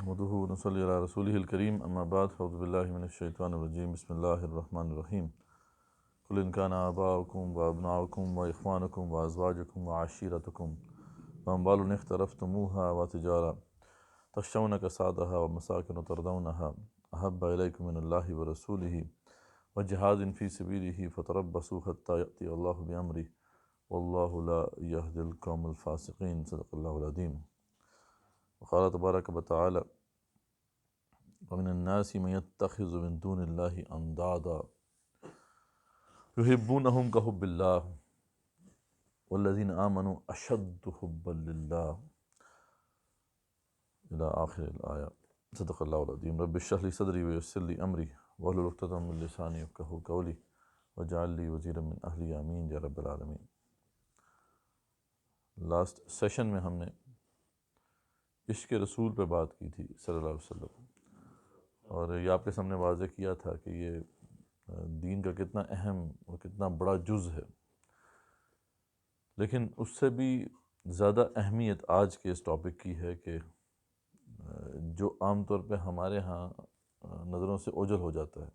نحمده ونصلي على رسوله الكريم أما بعد أعوذ بالله من الشيطان الرجيم بسم الله الرحمن الرحيم قل إن كان آباؤكم وأبناؤكم وإخوانكم وأزواجكم وعشيرتكم وأموال اقترفتموها وتجارة تخشون كسادها ومساكن ترضونها أحب إليكم من الله ورسوله وجهاد في سبيله فتربصوا حتى يأتي الله بأمره والله لا يهدي القوم الفاسقين صدق الله العظيم. وقال تبارك وتعالى ومن الناس من يتخذ من دون الله أندادا يحبونهم كحب الله والذين آمنوا أشد حبا لله إلى آخر الآية صدق الله العظيم. رب اشرح لي صدري ويسر لي أمري واحلل عقدة من لساني يفقهوا قولي واجعل لي وزيرا من أهلي آمين یا رب العالمین. لاسٹ سیشن میں ہم نے عشق رسول پہ بات کی تھی صلی اللہ علیہ وسلم، اور یہ آپ کے سامنے واضح کیا تھا کہ یہ دین کا کتنا اہم اور کتنا بڑا جز ہے. لیکن اس سے بھی زیادہ اہمیت آج کے اس ٹاپک کی ہے کہ جو عام طور پہ ہمارے ہاں نظروں سے اوجھل ہو جاتا ہے،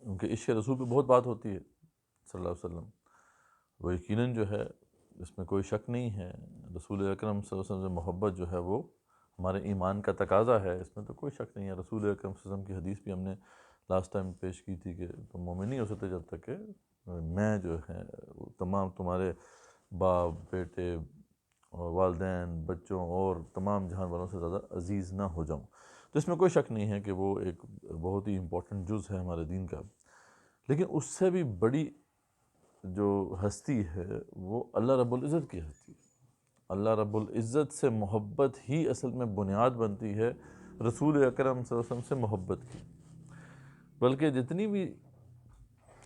کیونکہ عشق رسول پہ بہت بات ہوتی ہے صلی اللہ علیہ وسلم. وہ یقیناً جو ہے اس میں کوئی شک نہیں ہے، رسول اکرم صلی اللہ علیہ وسلم سے محبت جو ہے وہ ہمارے ایمان کا تقاضا ہے، اس میں تو کوئی شک نہیں ہے. رسول اکرم صلی اللہ علیہ وسلم کی حدیث بھی ہم نے لاسٹ ٹائم پیش کی تھی کہ تم مومن نہیں ہو سکتے جب تک کہ میں جو ہے تمام تمہارے باپ، بیٹے اور والدین، بچوں اور تمام جہان والوں سے زیادہ عزیز نہ ہو جاؤں. تو اس میں کوئی شک نہیں ہے کہ وہ ایک بہت ہی امپورٹنٹ جز ہے ہمارے دین کا. لیکن اس سے بھی بڑی جو ہستی ہے وہ اللہ رب العزت کی ہستی ہے. اللہ رب العزت سے محبت ہی اصل میں بنیاد بنتی ہے رسول اکرم صلی اللہ علیہ وسلم سے محبت کی. بلکہ جتنی بھی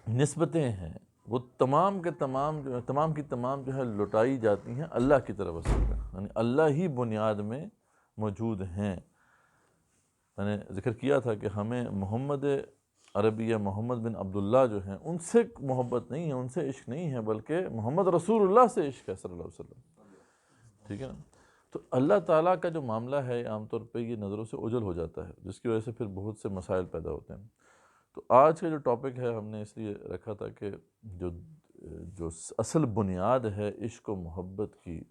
نسبتیں ہیں وہ تمام کے تمام جو ہے لٹائی جاتی ہیں اللہ کی طرف اصل میں، یعنی اللہ ہی بنیاد میں موجود ہیں. میں نے ذکر کیا تھا کہ ہمیں محمد عربیہ محمد بن عبداللہ جو ہیں ان سے محبت نہیں ہے، ان سے عشق نہیں ہے، بلکہ محمد رسول اللہ سے عشق ہے صلی اللہ علیہ وسلم. ٹھیک ہے نا؟ تو اللہ تعالیٰ کا جو معاملہ ہے عام طور پہ یہ نظروں سے اوجھل ہو جاتا ہے، جس کی وجہ سے پھر بہت سے مسائل پیدا ہوتے ہیں. تو آج کا جو ٹاپک ہے ہم نے اس لیے رکھا تھا کہ جو اصل بنیاد ہے عشق و محبت کی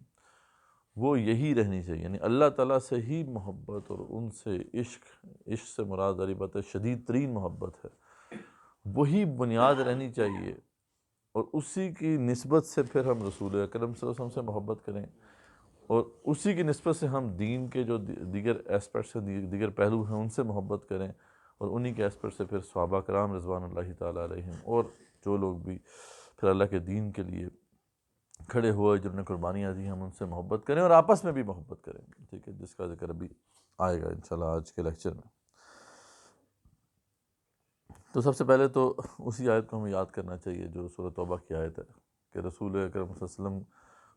وہ یہی رہنی چاہیے، یعنی اللہ تعالیٰ سے ہی محبت اور ان سے عشق سے مراد والی بات ہے شدید ترین محبت ہے، وہی بنیاد رہنی چاہیے. اور اسی کی نسبت سے پھر ہم رسول اکرم صلی اللہ علیہ وسلم سے محبت کریں، اور اسی کی نسبت سے ہم دین کے جو دیگر ایسپیکٹس ہیں، دیگر پہلو ہیں، ان سے محبت کریں، اور انہی کے ایسپیکٹ سے پھر صحابہ کرام رضوان اللہ تعالیٰ علیہم اور جو لوگ بھی پھر اللہ کے دین کے لیے کھڑے ہوئے جنہوں نے قربانیاں دی ہم ان سے محبت کریں اور آپس میں بھی محبت کریں. ٹھیک ہے، جس کا ذکر ابھی آئے گا انشاءاللہ آج کے لیکچر میں. تو سب سے پہلے تو اسی آیت کو ہمیں یاد کرنا چاہیے جو سورۃ توبہ کی آیت ہے کہ رسول اکرم صلی اللہ علیہ وسلم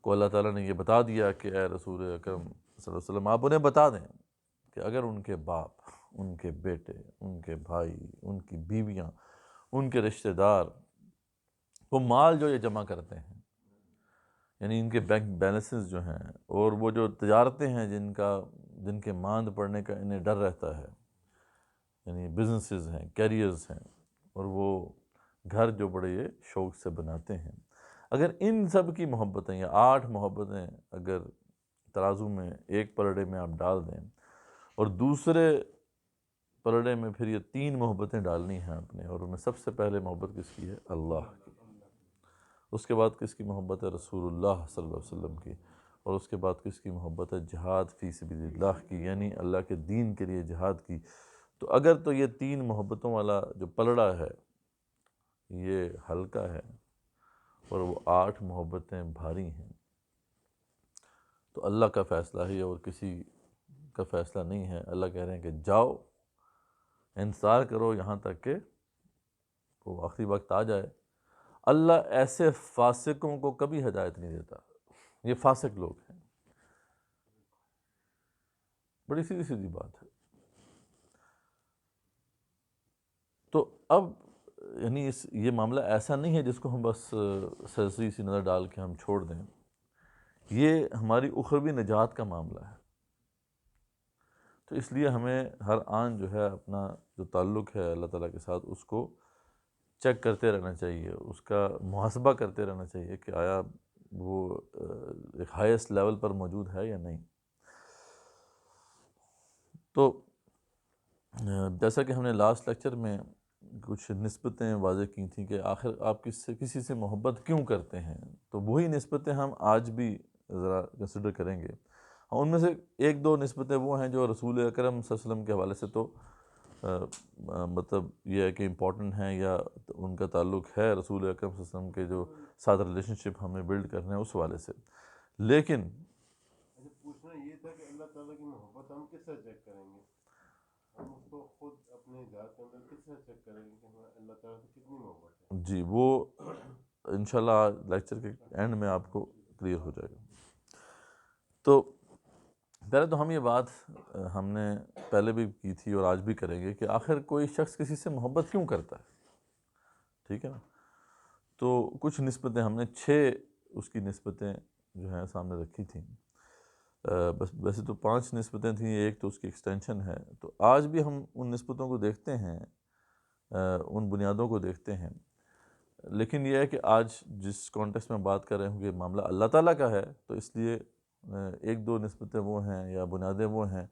کو اللہ تعالیٰ نے یہ بتا دیا کہ اے رسول اکرم صلی اللہ علیہ وسلم آپ انہیں بتا دیں کہ اگر ان کے باپ، ان کے بیٹے، ان کے بھائی، ان کی بیویاں، ان کے رشتہ دار وہ مال جو یہ جمع کرتے ہیں، یعنی ان کے بینک بیلنسز جو ہیں اور وہ جو تجارتیں ہیں جن کے ماند پڑنے کا انہیں ڈر رہتا ہے، یعنی بزنسز ہیں، کیریئرز ہیں، اور وہ گھر جو بڑے یہ شوق سے بناتے ہیں، اگر ان سب کی محبتیں یا 8 محبتیں اگر ترازو میں ایک پلڑے میں آپ ڈال دیں اور دوسرے پلڑے میں پھر یہ 3 محبتیں ڈالنی ہیں آپ نے، اور ان میں سب سے پہلے محبت کس کی ہے؟ اللہ کی. اس کے بعد کس کی محبت ہے؟ رسول اللہ صلی اللہ علیہ وسلم کی. اور اس کے بعد کس کی محبت ہے؟ جہاد فی سبیل اللہ کی، یعنی اللہ کے دین کے لیے جہاد کی. تو اگر تو یہ 3 محبتوں والا جو پلڑا ہے یہ ہلکا ہے اور وہ 8 محبتیں بھاری ہیں، تو اللہ کا فیصلہ ہے اور کسی کا فیصلہ نہیں ہے. اللہ کہہ رہے ہیں کہ جاؤ، انتظار کرو یہاں تک کہ وہ آخری وقت آ جائے. اللہ ایسے فاسقوں کو کبھی ہدایت نہیں دیتا. یہ فاسق لوگ ہیں، بڑی سیدھی بات ہے. تو اب یعنی یہ معاملہ ایسا نہیں ہے جس کو ہم بس سرسری سی نظر ڈال کے ہم چھوڑ دیں. یہ ہماری اخروی نجات کا معاملہ ہے. تو اس لیے ہمیں ہر آن جو ہے اپنا جو تعلق ہے اللہ تعالیٰ کے ساتھ اس کو چیک کرتے رہنا چاہیے، اس کا محاسبہ کرتے رہنا چاہیے کہ آیا وہ ایک ہائیسٹ لیول پر موجود ہے یا نہیں۔ تو جیسا کہ ہم نے لاسٹ لیکچر میں کچھ نسبتیں واضح کی تھیں کہ آخر آپ کسی سے محبت کیوں کرتے ہیں، تو وہی نسبتیں ہم آج بھی ذرا کنسیڈر کریں گے۔ ان میں سے ایک دو نسبتیں وہ ہیں جو رسول اکرم صلی اللہ علیہ وسلم کے حوالے سے تو مطلب یہ ہے کہ امپورٹنٹ ہیں، یا ان کا تعلق ہے رسول اکرم صلی اللہ علیہ وسلم کے جو ساتھ ریلیشن شپ ہمیں بلڈ کرنے ہیں اس حوالے سے، لیکن پوچھنا یہ تھا کہ اللہ تعالیٰ کی محبت ہم کس طرح چیک کریں گے؟ ہم اس کو خود اپنے ذات کے اندر کس طرح چیک کریں گے کہ ہمیں اللہ تعالیٰ سے کتنی محبت ہے؟ جی وہ انشاءاللہ لیکچر کے اینڈ میں آپ کو کلیئر ہو جائے گا۔ تو پہلے تو ہم یہ بات ہم نے پہلے بھی کی تھی اور آج بھی کریں گے کہ آخر کوئی شخص کسی سے محبت کیوں کرتا ہے، ٹھیک ہے نا؟ تو کچھ نسبتیں ہم نے 6 اس کی نسبتیں جو ہیں سامنے رکھی تھیں، بس ویسے تو 5 نسبتیں تھیں، ایک تو اس کی ایکسٹینشن ہے۔ تو آج بھی ہم ان نسبتوں کو دیکھتے ہیں، ان بنیادوں کو دیکھتے ہیں، لیکن یہ ہے کہ آج جس کانٹیکسٹ میں بات کر رہے ہوں کہ معاملہ اللہ تعالیٰ کا ہے، تو اس لیے ایک دو نسبتیں وہ ہیں یا بنیادیں وہ ہیں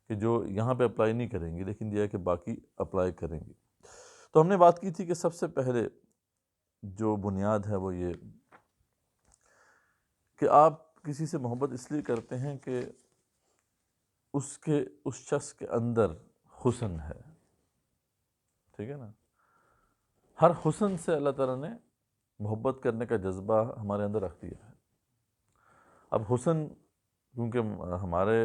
کہ جو یہاں پہ اپلائی نہیں کریں گی، لیکن یہ ہے کہ باقی اپلائی کریں گی۔ تو ہم نے بات کی تھی کہ سب سے پہلے جو بنیاد ہے وہ یہ کہ آپ کسی سے محبت اس لیے کرتے ہیں کہ اس شخص کے اندر حسن ہے، ٹھیک ہے نا؟ ہر حسن سے اللہ تعالیٰ نے محبت کرنے کا جذبہ ہمارے اندر رکھ دیا ہے۔ اب حسن کیونکہ ہمارے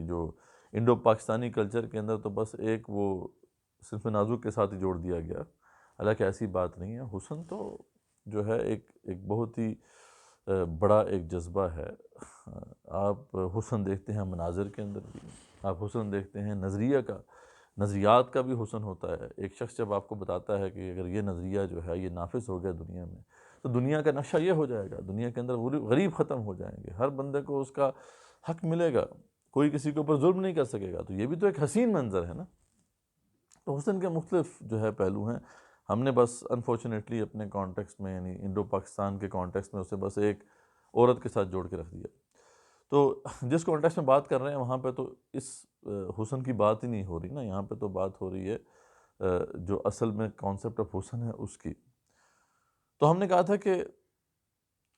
جو انڈو پاکستانی کلچر کے اندر تو بس ایک وہ صرف نازک کے ساتھ ہی جوڑ دیا گیا، حالانکہ ایسی بات نہیں ہے۔ حسن تو جو ہے ایک بہت ہی بڑا ایک جذبہ ہے۔ آپ حسن دیکھتے ہیں مناظر کے اندر بھی، آپ حسن دیکھتے ہیں نظریات کا بھی حسن ہوتا ہے۔ ایک شخص جب آپ کو بتاتا ہے کہ اگر یہ نظریہ جو ہے یہ نافذ ہو گیا دنیا میں تو دنیا کا نقشہ یہ ہو جائے گا، دنیا کے اندر غریب ختم ہو جائیں گے، ہر بندے کو اس کا حق ملے گا، کوئی کسی کے اوپر ظلم نہیں کر سکے گا۔ تو یہ بھی تو ایک حسین منظر ہے نا۔ تو حسن کے مختلف جو ہے پہلو ہیں، ہم نے بس انفارچونیٹلی اپنے کانٹیکسٹ میں یعنی انڈو پاکستان کے کانٹیکسٹ میں اسے بس ایک عورت کے ساتھ جوڑ کے رکھ دیا۔ تو جس کانٹیکسٹ میں بات کر رہے ہیں وہاں پہ تو اس حسن کی بات ہی نہیں ہو رہی نا، یہاں پہ تو بات ہو رہی ہے جو اصل میں کانسیپٹ آف حسن ہے اس کی۔ تو ہم نے کہا تھا کہ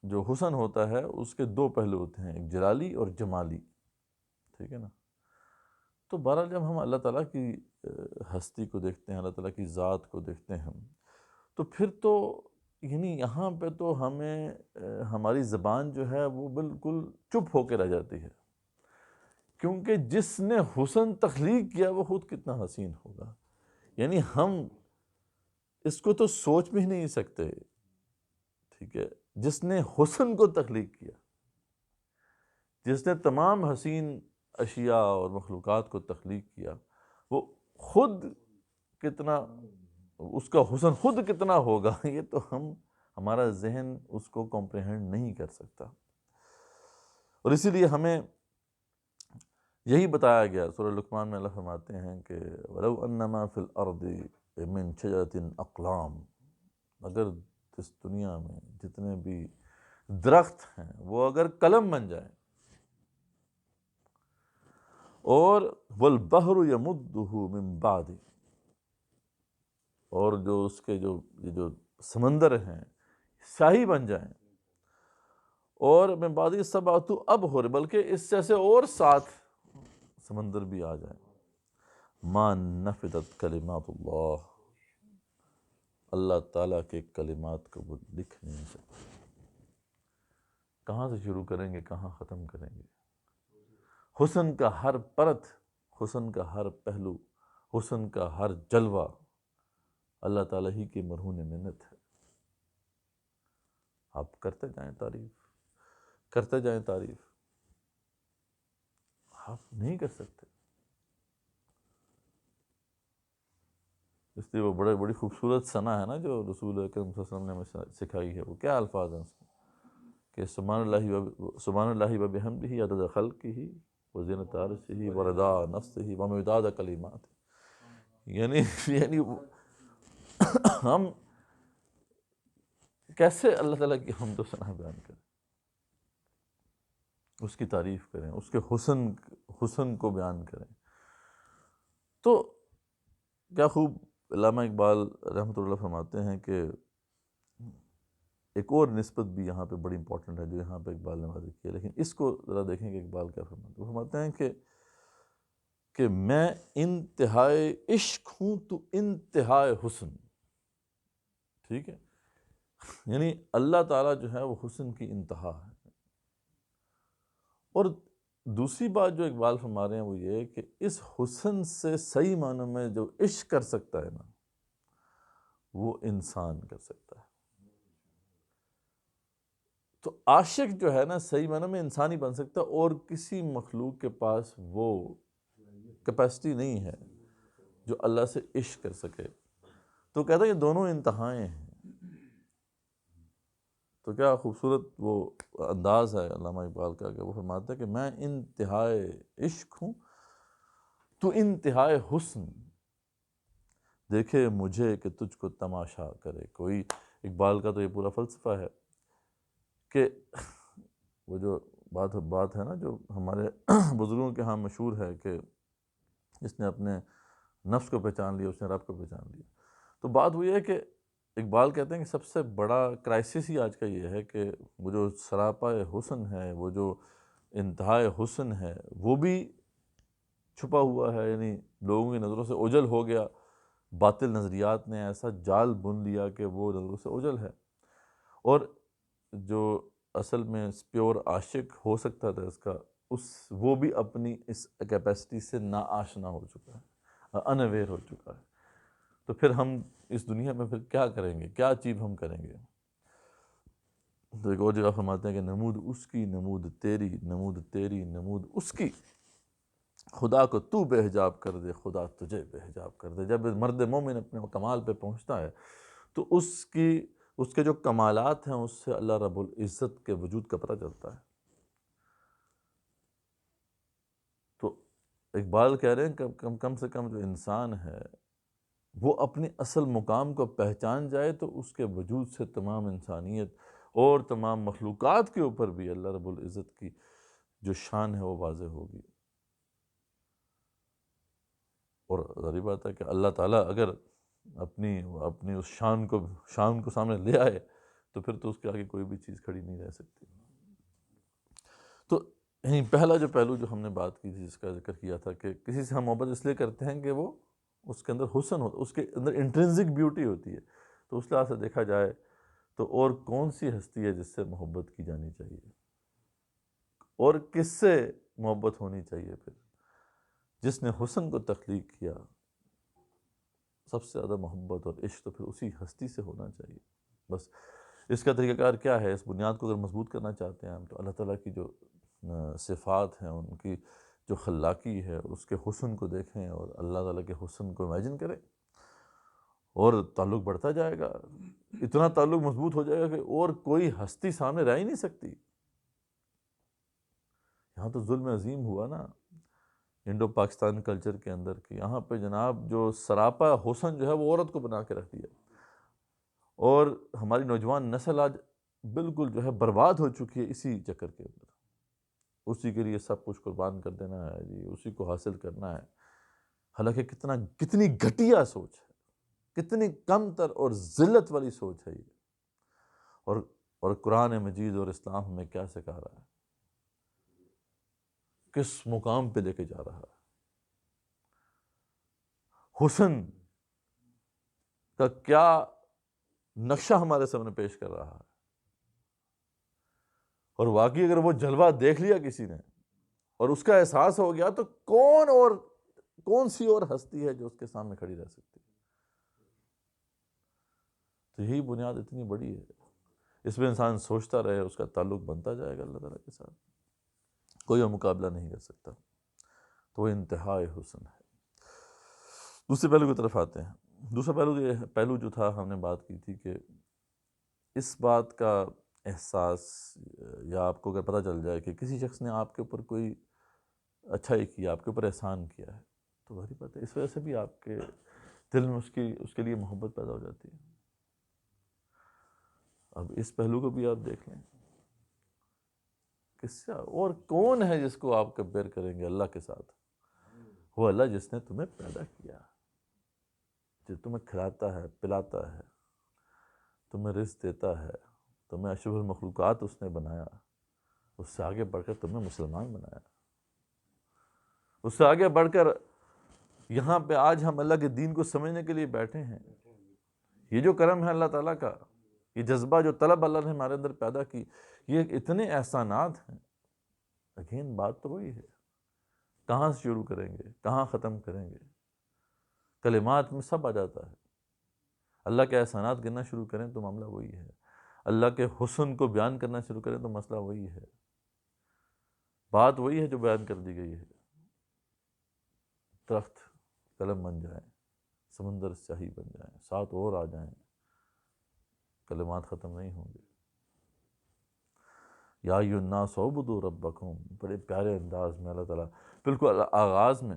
جو حسن ہوتا ہے اس کے 2 پہلو ہوتے ہیں، ایک جلالی اور جمالی، ٹھیک ہے نا؟ تو بہرحال جب ہم اللہ تعالیٰ کی ہستی کو دیکھتے ہیں، اللہ تعالیٰ کی ذات کو دیکھتے ہیں ہم، تو پھر تو یعنی یہاں پہ تو ہمیں ہماری زبان جو ہے وہ بالکل چپ ہو کے رہ جاتی ہے، کیونکہ جس نے حسن تخلیق کیا وہ خود کتنا حسین ہوگا۔ یعنی ہم اس کو تو سوچ بھی نہیں سکتے، ٹھیک ہے؟ جس نے حسن کو تخلیق کیا، جس نے تمام حسین اشیاء اور مخلوقات کو تخلیق کیا، وہ خود کتنا، اس کا حسن خود کتنا ہوگا یہ تو ہمارا ذہن اس کو کمپریہنڈ نہیں کر سکتا۔ اور اسی لیے ہمیں یہی بتایا گیا، سورہ لقمان میں اللہ فرماتے ہیں کہ وَلَوْ أَنَّمَا فِي الْأَرْضِ مِن شَجَرَةٍ أَقْلَامٍ، اگر اس دنیا میں جتنے بھی درخت ہیں وہ اگر قلم بن جائیں، اور وَالْبَحْرُ يَمُدُّهُ مِن بَعْدِ، اور جو اس کے یہ جو سمندر ہیں سیاہی بن جائیں، اور من بعد سبعۃ ابحر، بلکہ اس جیسے اور 7 سمندر بھی آ جائیں، ما نفدت کلمات اللہ، اللہ تعالیٰ کے کلمات کو وہ لکھ نہیں سکتے۔ کہاں سے شروع کریں گے، کہاں ختم کریں گے؟ حسن کا ہر پرت، حسن کا ہر پہلو، حسن کا ہر جلوہ اللہ تعالیٰ ہی کی مرہون منت ہے۔ آپ کرتے جائیں تعریف، کرتے جائیں تعریف، آپ نہیں کر سکتے۔ اس لیے وہ بڑی خوبصورت ثنا ہے نا جو رسول اکرم صلی اللہ علیہ وسلم نے ہمیں سکھائی ہے۔ وہ کیا الفاظ ہیں اس میں کہ سبحان اللہ و بحمدہ عدد خلقہ وزینۃ عرشہ ورضا نفسہ ومداد کلمات. یعنی ہم کیسے اللہ تعالیٰ کی حمد و ثنا بیان کریں، اس کی تعریف کریں، اس کے حسن کو بیان کریں. تو کیا خوب علامہ اقبال رحمۃ اللہ فرماتے ہیں کہ ایک اور نسبت بھی یہاں پہ بڑی امپورٹنٹ ہے جو یہاں پہ اقبال نے واضح کی ہے، لیکن اس کو ذرا دیکھیں کہ اقبال کیا فرماتے ہیں. وہ فرماتے ہیں کہ میں انتہائے عشق ہوں تو انتہائے حسن. ٹھیک ہے، یعنی اللہ تعالیٰ جو ہے وہ حسن کی انتہا ہے. اور دوسری بات جو اقبال فرما رہے ہیں وہ یہ ہے کہ اس حسن سے صحیح معنوں میں جو عشق کر سکتا ہے نا وہ انسان کر سکتا ہے. تو عاشق جو ہے نا صحیح معنوں میں انسان ہی بن سکتا ہے، اور کسی مخلوق کے پاس وہ کیپیسٹی نہیں ہے جو اللہ سے عشق کر سکے. تو کہتا ہے یہ دونوں انتہائیں ہیں. تو کیا خوبصورت وہ انداز ہے علامہ اقبال کا کہ وہ فرماتا ہے کہ میں انتہائے عشق ہوں تو انتہائے حسن، دیکھے مجھے کہ تجھ کو تماشا کرے کوئی. اقبال کا تو یہ پورا فلسفہ ہے کہ وہ جو بات ہے نا جو ہمارے بزرگوں کے ہاں مشہور ہے کہ جس نے اپنے نفس کو پہچان لیا اس نے رب کو پہچان لیا. تو بات وہ یہ ہے کہ اقبال کہتے ہیں کہ سب سے بڑا کرائسس ہی آج کا یہ ہے کہ وہ جو سراپا حسن ہے، وہ جو انتہائے حسن ہے، وہ بھی چھپا ہوا ہے. یعنی لوگوں کی نظروں سے اوجھل ہو گیا، باطل نظریات نے ایسا جال بن لیا کہ وہ نظروں سے اوجھل ہے. اور جو اصل میں پیور عاشق ہو سکتا تھا اس کا، وہ بھی اپنی اس کیپیسٹی سے نا آشنا ہو چکا ہے، انویئر ہو چکا ہے. تو پھر ہم اس دنیا میں پھر کیا کریں گے، کیا اچیو ہم کریں گے؟ تو ایک اور جگہ فرماتے ہیں کہ نمود اس کی، نمود تیری، نمود تیری، نمود اس کی، خدا کو تو بے حجاب کر دے، خدا تجھے بے حجاب کر دے. جب مرد مومن اپنے کمال پہ پہنچتا ہے تو اس کے جو کمالات ہیں اس سے اللہ رب العزت کے وجود کا پتہ چلتا ہے. تو اقبال کہہ رہے ہیں کہ کم سے کم جو انسان ہے وہ اپنی اصل مقام کو پہچان جائے تو اس کے وجود سے تمام انسانیت اور تمام مخلوقات کے اوپر بھی اللہ رب العزت کی جو شان ہے وہ واضح ہوگی. اور ظاہر بات ہے کہ اللہ تعالیٰ اگر اپنی اس شان کو سامنے لے آئے تو پھر تو اس کے آگے کوئی بھی چیز کھڑی نہیں رہ سکتی. تو پہلا جو پہلو جو ہم نے بات کی تھی، جس کا ذکر کیا تھا کہ کسی سے ہم محبت اس لیے کرتے ہیں کہ وہ اس کے اندر حسن ہوتا، اس کے اندر انٹرنزک بیوٹی ہوتی ہے. تو اس لحاظ سے دیکھا جائے تو اور کون سی ہستی ہے جس سے محبت کی جانی چاہیے، اور کس سے محبت ہونی چاہیے؟ پھر جس نے حسن کو تخلیق کیا، سب سے زیادہ محبت اور عشق تو پھر اسی ہستی سے ہونا چاہیے. بس اس کا طریقہ کار کیا ہے؟ اس بنیاد کو اگر مضبوط کرنا چاہتے ہیں ہم تو اللہ تعالیٰ کی جو صفات ہیں، ان کی جو خلاقی ہے، اس کے حسن کو دیکھیں اور اللہ تعالیٰ کے حسن کو امیجن کریں، اور تعلق بڑھتا جائے گا. اتنا تعلق مضبوط ہو جائے گا کہ اور کوئی ہستی سامنے رہ ہی نہیں سکتی. یہاں تو ظلم عظیم ہوا نا انڈو پاکستان کلچر کے اندر، کہ یہاں پہ جناب جو سراپا حسن جو ہے وہ عورت کو بنا کے رکھ دیا، اور ہماری نوجوان نسل آج بالکل جو ہے برباد ہو چکی ہے اسی چکر کے اندر. اسی کے لیے سب کچھ قربان کر دینا ہے جی، اسی کو حاصل کرنا ہے. حالانکہ کتنی گھٹیا سوچ ہے، کتنی کم تر اور ذلت والی سوچ ہے یہ. اور قرآن مجید اور اسلام ہمیں کیا سکھا رہا ہے، کس مقام پہ لے کے جا رہا ہے. حسن کا کیا نقشہ ہمارے سامنے پیش کر رہا ہے. اور واقعی اگر وہ جلوہ دیکھ لیا کسی نے اور اس کا احساس ہو گیا تو کون سی اور ہستی ہے جو اس کے سامنے کھڑی رہ سکتی ہے؟ تو یہی بنیاد اتنی بڑی ہے، اس میں انسان سوچتا رہے، اس کا تعلق بنتا جائے گا اللہ تعالیٰ کے ساتھ، کوئی وہ مقابلہ نہیں کر سکتا. تو وہ انتہائی حسن ہے. دوسرے پہلو کی طرف آتے ہیں. دوسرا پہلو جو تھا ہم نے بات کی تھی کہ اس بات کا احساس، یا آپ کو اگر پتہ چل جائے کہ کسی شخص نے آپ کے اوپر کوئی اچھائی کی، آپ کے اوپر احسان کیا ہے، تو وہی بات ہے، اس وجہ سے بھی آپ کے دل میں اس کے لیے محبت پیدا ہو جاتی ہے۔ اب اس پہلو کو بھی آپ دیکھ لیں، کس سے اور کون ہے جس کو آپ کمپیئر کریں گے اللہ کے ساتھ؟ وہ اللہ جس نے تمہیں پیدا کیا، جو تمہیں کھلاتا ہے، پلاتا ہے، تمہیں رزق دیتا ہے، تمہیں اشرف المخلوقات اس نے بنایا، اس سے آگے بڑھ کر تمہیں مسلمان بنایا، اس سے آگے بڑھ کر یہاں پہ آج ہم اللہ کے دین کو سمجھنے کے لیے بیٹھے ہیں۔ یہ جو کرم ہے اللہ تعالیٰ کا، یہ جذبہ جو طلب اللہ نے ہمارے اندر پیدا کی، یہ اتنے احسانات ہیں۔ لیکن بات تو وہی ہے، کہاں سے شروع کریں گے، کہاں ختم کریں گے؟ کلمات میں سب آ جاتا ہے، اللہ کے احسانات گننا شروع کریں تو معاملہ وہی ہے، اللہ کے حسن کو بیان کرنا شروع کریں تو مسئلہ وہی ہے، بات وہی ہے جو بیان کر دی گئی ہے۔ درخت قلم بن جائیں، سمندر سیاہی بن جائیں، ساتھ اور آ جائیں، کلمات ختم نہیں ہوں گے۔ یا ایھا الناس اعبدوا ربکم، بڑے پیارے انداز میں اللہ تعالیٰ بالکل آغاز میں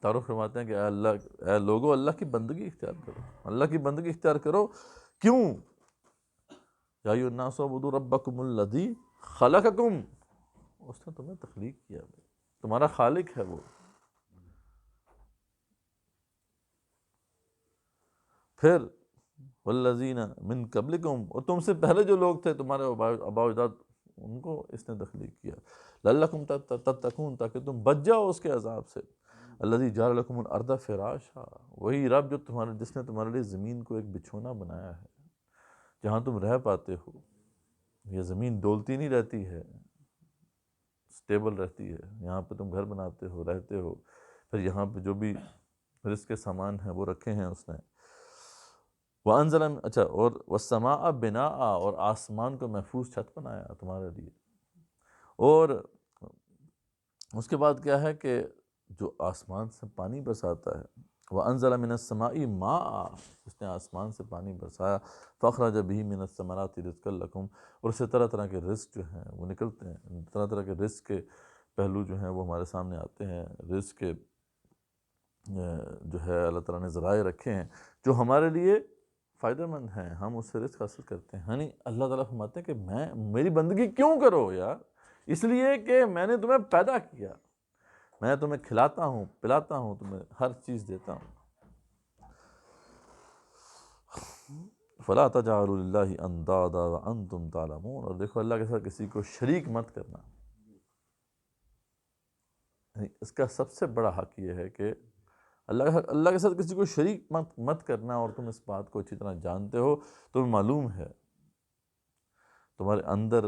تعارف فرماتے ہیں کہ اے لوگو اللہ کی بندگی اختیار کرو، اللہ کی بندگی اختیار کرو۔ کیوں؟ یا ایھا الناس اعبدوا ربکم الذی خلقکم، اس نے تمہیں تخلیق کیا، تمہارا خالق ہے وہ۔ پھر والذین من قبلکم، اور تم سے پہلے جو لوگ تھے تمہارے آباء و اجداد، ان کو اس نے تخلیق کیا، لعلکم تتقون، تاکہ تم بچ جاؤ اس کے عذاب سے۔ الذی جعل لکم الارض فراشا، وہی رب جو جس نے تمہارے لیے زمین کو ایک بچھونا بنایا ہے جہاں تم رہ پاتے ہو۔ یہ زمین ڈولتی نہیں رہتی ہے، سٹیبل رہتی ہے، یہاں پہ تم گھر بناتے ہو، رہتے ہو، پھر یہاں پہ جو بھی رزق کے سامان ہیں وہ رکھے ہیں اس نے۔ وَأَنزَلَ، اچھا، اور وَالسَّمَاءَ بِنَاءً، اور آسمان کو محفوظ چھت بنایا تمہارے لیے۔ اور اس کے بعد کیا ہے کہ جو آسمان سے پانی برساتا ہے، وَأَنزَلَ مِنَ السَّمَاءِ مَاءً، اس نے آسمان سے پانی برسایا، فَأَخْرَجَ بِهِ مِنَ الثَّمَرَاتِ رِزْقًا لَكُمْ، اور اس سے طرح طرح کے رزق جو ہیں وہ نکلتے ہیں، طرح طرح کے رزق کے پہلو جو ہیں وہ ہمارے سامنے آتے ہیں، رزق کے جو ہے اللہ تعالیٰ نے ذرائع رکھے ہیں جو ہمارے لیے فائدہ مند ہیں، ہم اس سے رزق حاصل کرتے ہیں۔ یعنی اللہ تعالیٰ فرماتے ہیں کہ میری بندگی کیوں کرو یار؟ اس لیے کہ میں نے تمہیں پیدا کیا، میں تمہیں کھلاتا ہوں، پلاتا ہوں، تمہیں ہر چیز دیتا ہوں۔ فَلَا تَجْعَلُوا لِلَّهِ أَنْدَادًا وَأَنْتُمْ تَعْلَمُونَ، اور دیکھو اللہ کے ساتھ کسی کو شریک مت کرنا۔ اس کا سب سے بڑا حق یہ ہے کہ اللہ کے ساتھ کسی کو شریک مت کرنا، اور تم اس بات کو اچھی طرح جانتے ہو، تمہیں معلوم ہے، تمہارے اندر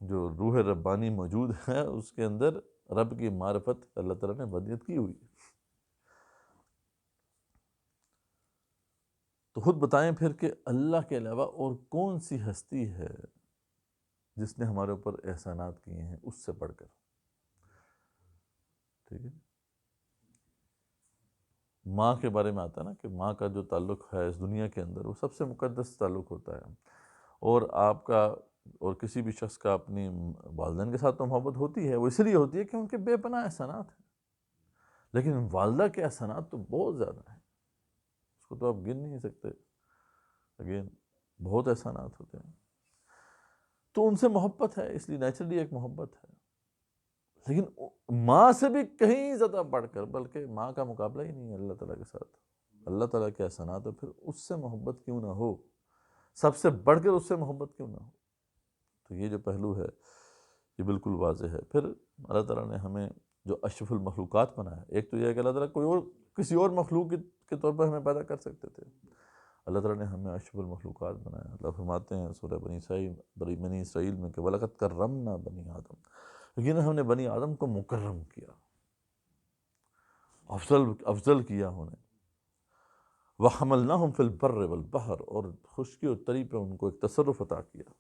جو روح ربانی موجود ہے اس کے اندر رب کی معرفت اللہ تعالیٰ نے ودیت کی ہوئی ہے۔ تو خود بتائیں پھر کہ اللہ کے علاوہ اور کون سی ہستی ہے جس نے ہمارے اوپر احسانات کیے ہیں اس سے بڑھ کر؟ ٹھیک ہے، ماں کے بارے میں آتا ہے نا کہ ماں کا جو تعلق ہے اس دنیا کے اندر وہ سب سے مقدس تعلق ہوتا ہے، اور آپ کا اور کسی بھی شخص کا اپنی والدین کے ساتھ تو محبت ہوتی ہے، وہ اس لیے ہوتی ہے کہ ان کے بے پناہ احسانات ہیں، لیکن والدہ کے احسانات تو بہت زیادہ ہیں، اس کو تو آپ گن نہیں سکتے، اگین بہت احسانات ہوتے ہیں، تو ان سے محبت ہے، اس لیے نیچرلی ایک محبت ہے، لیکن ماں سے بھی کہیں زیادہ بڑھ کر، بلکہ ماں کا مقابلہ ہی نہیں ہے اللہ تعالیٰ کے ساتھ، اللہ تعالیٰ کے احسانات ہے، پھر اس سے محبت کیوں نہ ہو، سب سے بڑھ کر اس سے محبت کیوں نہ ہو؟ تو یہ جو پہلو ہے یہ بالکل واضح ہے۔ پھر اللہ تعالیٰ نے ہمیں جو اشرف المخلوقات بنایا، ایک تو یہ ہے کہ اللہ تعالیٰ کوئی اور کسی اور مخلوق کے طور پر ہمیں پیدا کر سکتے تھے، اللہ تعالیٰ نے ہمیں اشرف المخلوقات بنایا۔ اللہ فرماتے ہیں سورہ بنی اسرائیل میں کہ وَلَقَدْ كَرَّمْنَا بَنِي آدم، لیکن ہم نے بنی آدم کو مکرم کیا، افضل کیا انہیں، وَحَمَلْنَاهُمْ فِي الْبَرِّ وَالْبَحْرِ، اور خشکی اور تری پہ ان کو ایک تصرف عطا کیا۔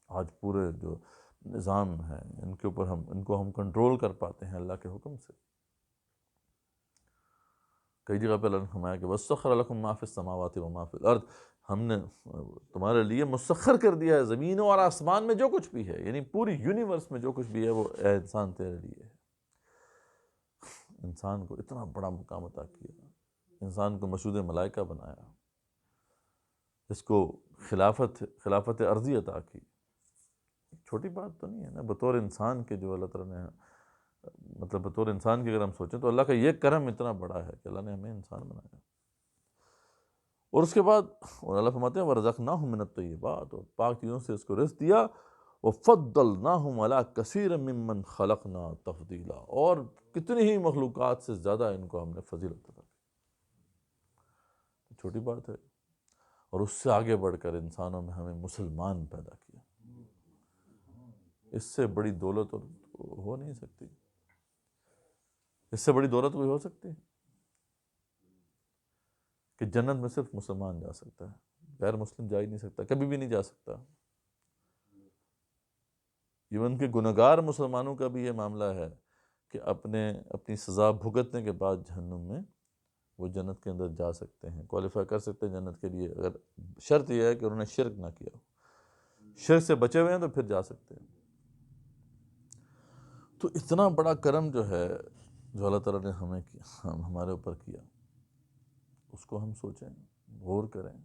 آج پورے جو نظام ہے ان کے اوپر ان کو ہم کنٹرول کر پاتے ہیں اللہ کے حکم سے۔ کئی جگہ پہ اللہ نے فرمایا کہ وَسَخَّرَ لَكُم مَا فِي السَّمَاوَاتِ وَمَا فِي الْأَرْضِ، ہم نے تمہارے لیے مسخر کر دیا ہے زمینوں اور آسمان میں جو کچھ بھی ہے، یعنی پوری یونیورس میں جو کچھ بھی ہے وہ اے انسان تیرے لیے ہے۔ انسان کو اتنا بڑا مقام عطا کیا، انسان کو مشہود ملائکہ بنایا، اس کو خلافت عرضی عطا کی، چھوٹی بات تو نہیں ہے نا بطور انسان کے جو اللہ تعالیٰ نے، مطلب بطور انسان کے اگر ہم سوچیں تو اللہ کا یہ کرم اتنا بڑا ہے کہ اللہ نے ہمیں انسان بنایا۔ اور اس کے بعد اور اللہ فرماتے ہیں وَرَزَقْنَاهُم مِّنَ الطَّيِّبَاتِ، اور پاک چیزوں سے اس کو رزق دیا، وَفَضَّلْنَاهُمْ عَلَىٰ كَثِيرٍ مِّمَّنْ خَلَقْنَا تَفْضِيلًا، اور کتنی ہی مخلوقات سے زیادہ ان کو ہم نے فضیلت عطا کی۔ چھوٹی بات ہے، اور اس سے آگے بڑھ کر انسانوں میں ہمیں مسلمان پیدا کیا، اس سے بڑی دولت ہو نہیں سکتی، اس سے بڑی دولت کوئی ہو سکتی ہے کہ جنت میں صرف مسلمان جا سکتا ہے، غیر مسلم جا ہی نہیں سکتا، کبھی بھی نہیں جا سکتا۔ ایون کہ گنہگار مسلمانوں کا بھی یہ معاملہ ہے کہ اپنی سزا بھگتنے کے بعد جہنم میں وہ جنت کے اندر جا سکتے ہیں، کوالیفائی کر سکتے ہیں جنت کے لیے، اگر شرط یہ ہے کہ انہوں نے شرک نہ کیا ہو، شرک سے بچے ہوئے ہیں تو پھر جا سکتے ہیں۔ تو اتنا بڑا کرم جو ہے جو اللہ تعالیٰ نے ہمارے اوپر کیا، اس کو ہم سوچیں، غور کریں،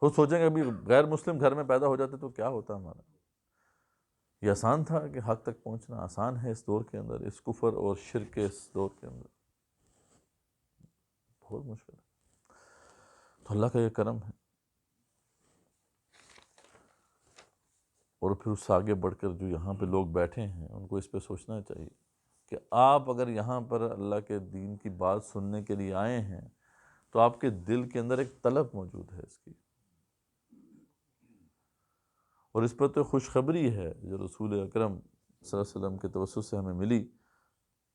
خود سوچیں کہ ابھی غیر مسلم گھر میں پیدا ہو جاتے تو کیا ہوتا ہمارا۔ یہ آسان تھا کہ حق تک پہنچنا، آسان ہے اس دور کے اندر، اس کفر اور شرک کے اس دور کے اندر بہت مشکل ہے۔ تو اللہ کا یہ کرم ہے، اور پھر اس سے آگے بڑھ کر جو یہاں پہ لوگ بیٹھے ہیں ان کو اس پہ سوچنا چاہیے کہ آپ اگر یہاں پر اللہ کے دین کی بات سننے کے لیے آئے ہیں تو آپ کے دل کے اندر ایک طلب موجود ہے اس کی، اور اس پر تو خوشخبری ہے جو رسول اکرم صلی اللہ علیہ وسلم کے توسط سے ہمیں ملی،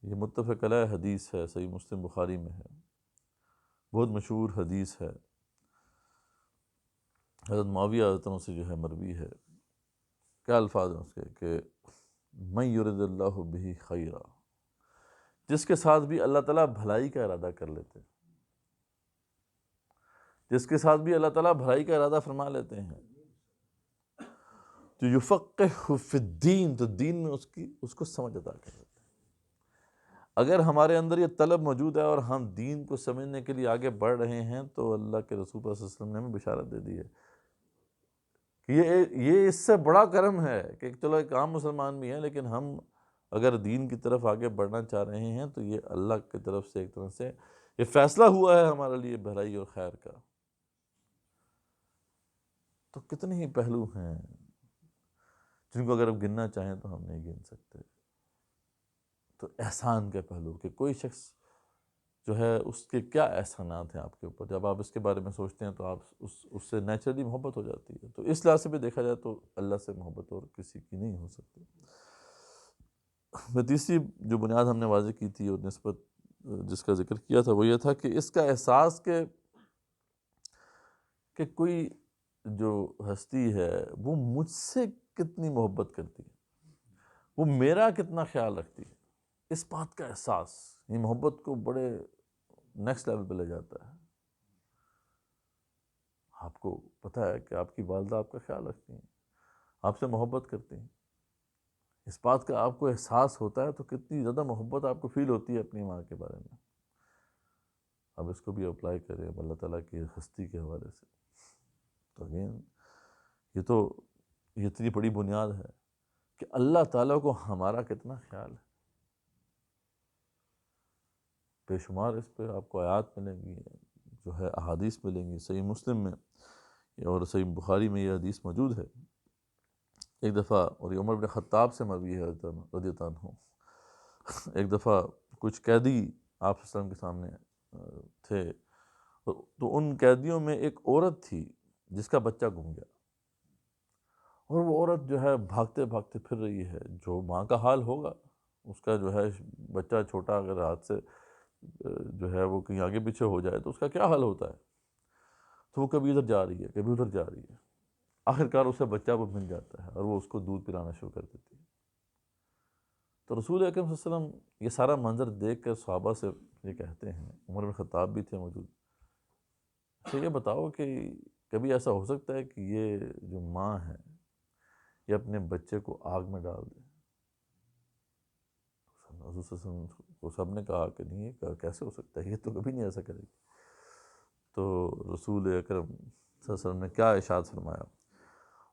یہ متفق علیہ حدیث ہے، صحیح مسلم بخاری میں ہے، بہت مشہور حدیث ہے، حضرت معاویہ رضی اللہ عنہ سے جو ہے مروی ہے۔ کیا الفاظ ہیں اس کے کہ من یرد اللہ بہ خیرا، جس کے ساتھ بھی اللہ تعالیٰ بھلائی کا ارادہ کر لیتے ہیں، جس کے ساتھ بھی اللہ تعالیٰ بھلائی کا ارادہ فرما لیتے ہیں، تو یفقہ فی الدین، تو دین میں اس کو سمجھ عطا کر دیتے ہیں۔ اگر ہمارے اندر یہ طلب موجود ہے اور ہم دین کو سمجھنے کے لیے آگے بڑھ رہے ہیں تو اللہ کے رسول صلی اللہ علیہ وسلم نے ہمیں بشارت دے دی ہے کہ یہ اس سے بڑا کرم ہے کہ چلو ایک عام مسلمان بھی ہیں لیکن ہم اگر دین کی طرف آگے بڑھنا چاہ رہے ہیں تو یہ اللہ کی طرف سے ایک طرح سے یہ فیصلہ ہوا ہے ہمارے لیے بھلائی اور خیر کا۔ تو کتنے ہی پہلو ہیں جن کو اگر ہم گننا چاہیں تو ہم نہیں گن سکتے۔ تو احسان کے پہلو کہ کوئی شخص جو ہے اس کے کیا احسانات ہیں آپ کے اوپر، جب آپ اس کے بارے میں سوچتے ہیں تو آپ اس سے نیچرلی محبت ہو جاتی ہے۔ تو اس لحاظ سے بھی دیکھا جائے تو اللہ سے محبت اور کسی کی نہیں ہو سکتی۔ میں تیسری جو بنیاد ہم نے واضح کی تھی اور نسبت جس کا ذکر کیا تھا وہ یہ تھا کہ اس کا احساس کہ کوئی جو ہستی ہے وہ مجھ سے کتنی محبت کرتی ہے، وہ میرا کتنا خیال رکھتی ہے، اس بات کا احساس یہ محبت کو بڑے نیکسٹ لیول پہ لے جاتا ہے۔ آپ کو پتہ ہے کہ آپ کی والدہ آپ کا خیال رکھتی ہیں، آپ سے محبت کرتی ہیں، اس بات کا آپ کو احساس ہوتا ہے تو کتنی زیادہ محبت آپ کو فیل ہوتی ہے اپنی ماں کے بارے میں۔ اب اس کو بھی اپلائی کریں اب اللہ تعالیٰ کی ہستی کے حوالے سے، تو اگین یہ اتنی بڑی بنیاد ہے کہ اللہ تعالیٰ کو ہمارا کتنا خیال ہے۔ بے شمار اس پہ آپ کو آیات ملیں گی، جو ہے احادیث ملیں گی، صحیح مسلم میں اور صحیح بخاری میں یہ حدیث موجود ہے۔ ایک دفعہ، اور یہ عمر بن خطاب سے مروی ہے رضی اللہ عنہ، ایک دفعہ کچھ قیدی آپ صلی اللہ علیہ وسلم کے سامنے تھے، تو ان قیدیوں میں ایک عورت تھی جس کا بچہ گم گیا، اور وہ عورت جو ہے بھاگتے بھاگتے پھر رہی ہے، جو ماں کا حال ہوگا، اس کا جو ہے بچہ چھوٹا اگر ہاتھ سے جو ہے وہ کہیں آگے پیچھے ہو جائے تو اس کا کیا حال ہوتا ہے، تو وہ کبھی ادھر جا رہی ہے کبھی ادھر جا رہی ہے، آخرکار اسے بچہ وہ مل جاتا ہے اور وہ اس کو دودھ پلانا شروع کر دیتی ہے۔ تو رسول اکرم صلی اللہ علیہ وسلم یہ سارا منظر دیکھ کر صحابہ سے یہ کہتے ہیں، عمر بن خطاب بھی تھے موجود، تو یہ بتاؤ کہ کبھی ایسا ہو سکتا ہے کہ یہ جو ماں ہے یہ اپنے بچے کو آگ میں ڈال دے؟ حضور صلی اللہ علیہ وسلم کو سب نے کہا کہ نہیں یہ کیسے ہو سکتا ہے، یہ تو کبھی نہیں ایسا کرے گی. تو رسول اکرم صلی اللہ علیہ وسلم نے کیا ارشاد فرمایا؟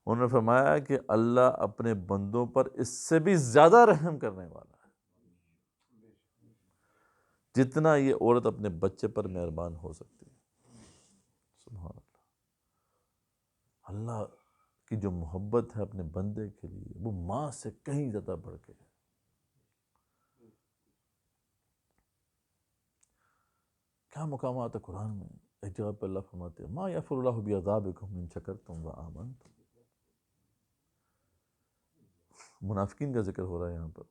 انہوں نے فرمایا کہ اللہ اپنے بندوں پر اس سے بھی زیادہ رحم کرنے والا ہے جتنا یہ عورت اپنے بچے پر مہربان ہو سکتی ہے. سبحان اللہ. اللہ کی جو محبت ہے اپنے بندے کے لیے وہ ماں سے کہیں زیادہ بڑھ کے ہے. کیا مقامات ہے قرآن میں. ایک جگہ پہ اللہ فرماتے ہیں ما یغفر اللہ بعذابکم ان شکرتم وآمنتم. منافقین کا ذکر ہو رہا ہے یہاں پر،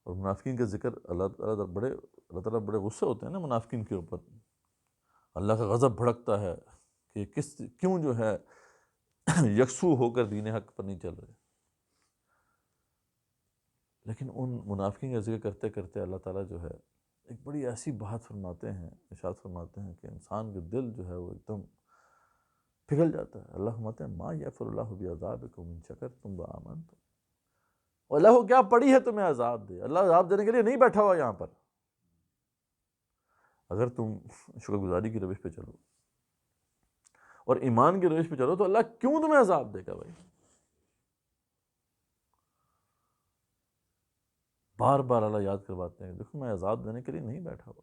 اور منافقین کا ذکر اللہ تعالیٰ بڑے غصے ہوتے ہیں نا منافقین کے اوپر. اللہ کا غضب بھڑکتا ہے کہ کیوں جو ہے یکسو ہو کر دین حق پر نہیں چل رہے. لیکن ان منافقین کا ذکر کرتے کرتے اللہ تعالیٰ جو ہے ایک بڑی ایسی بات فرماتے ہیں، ارشاد فرماتے ہیں کہ انسان کے دل جو ہے وہ ایک دم پگھل جاتا ہے. اللہ فرماتے ہیں ما یغفر اللہ بعذابکم ان شکرتم وآمنتم. اور اللہ کو کیا پڑی ہے تمہیں عذاب دے؟ اللہ عذاب دینے کے لیے نہیں بیٹھا ہوا یہاں پر. اگر تم شکر گزاری کی روش پہ چلو اور ایمان کی روش پہ چلو تو اللہ کیوں تمہیں عذاب دے گا بھائی؟ بار بار اللہ یاد کرواتے ہیں دیکھو میں عذاب دینے کے لیے نہیں بیٹھا ہوا،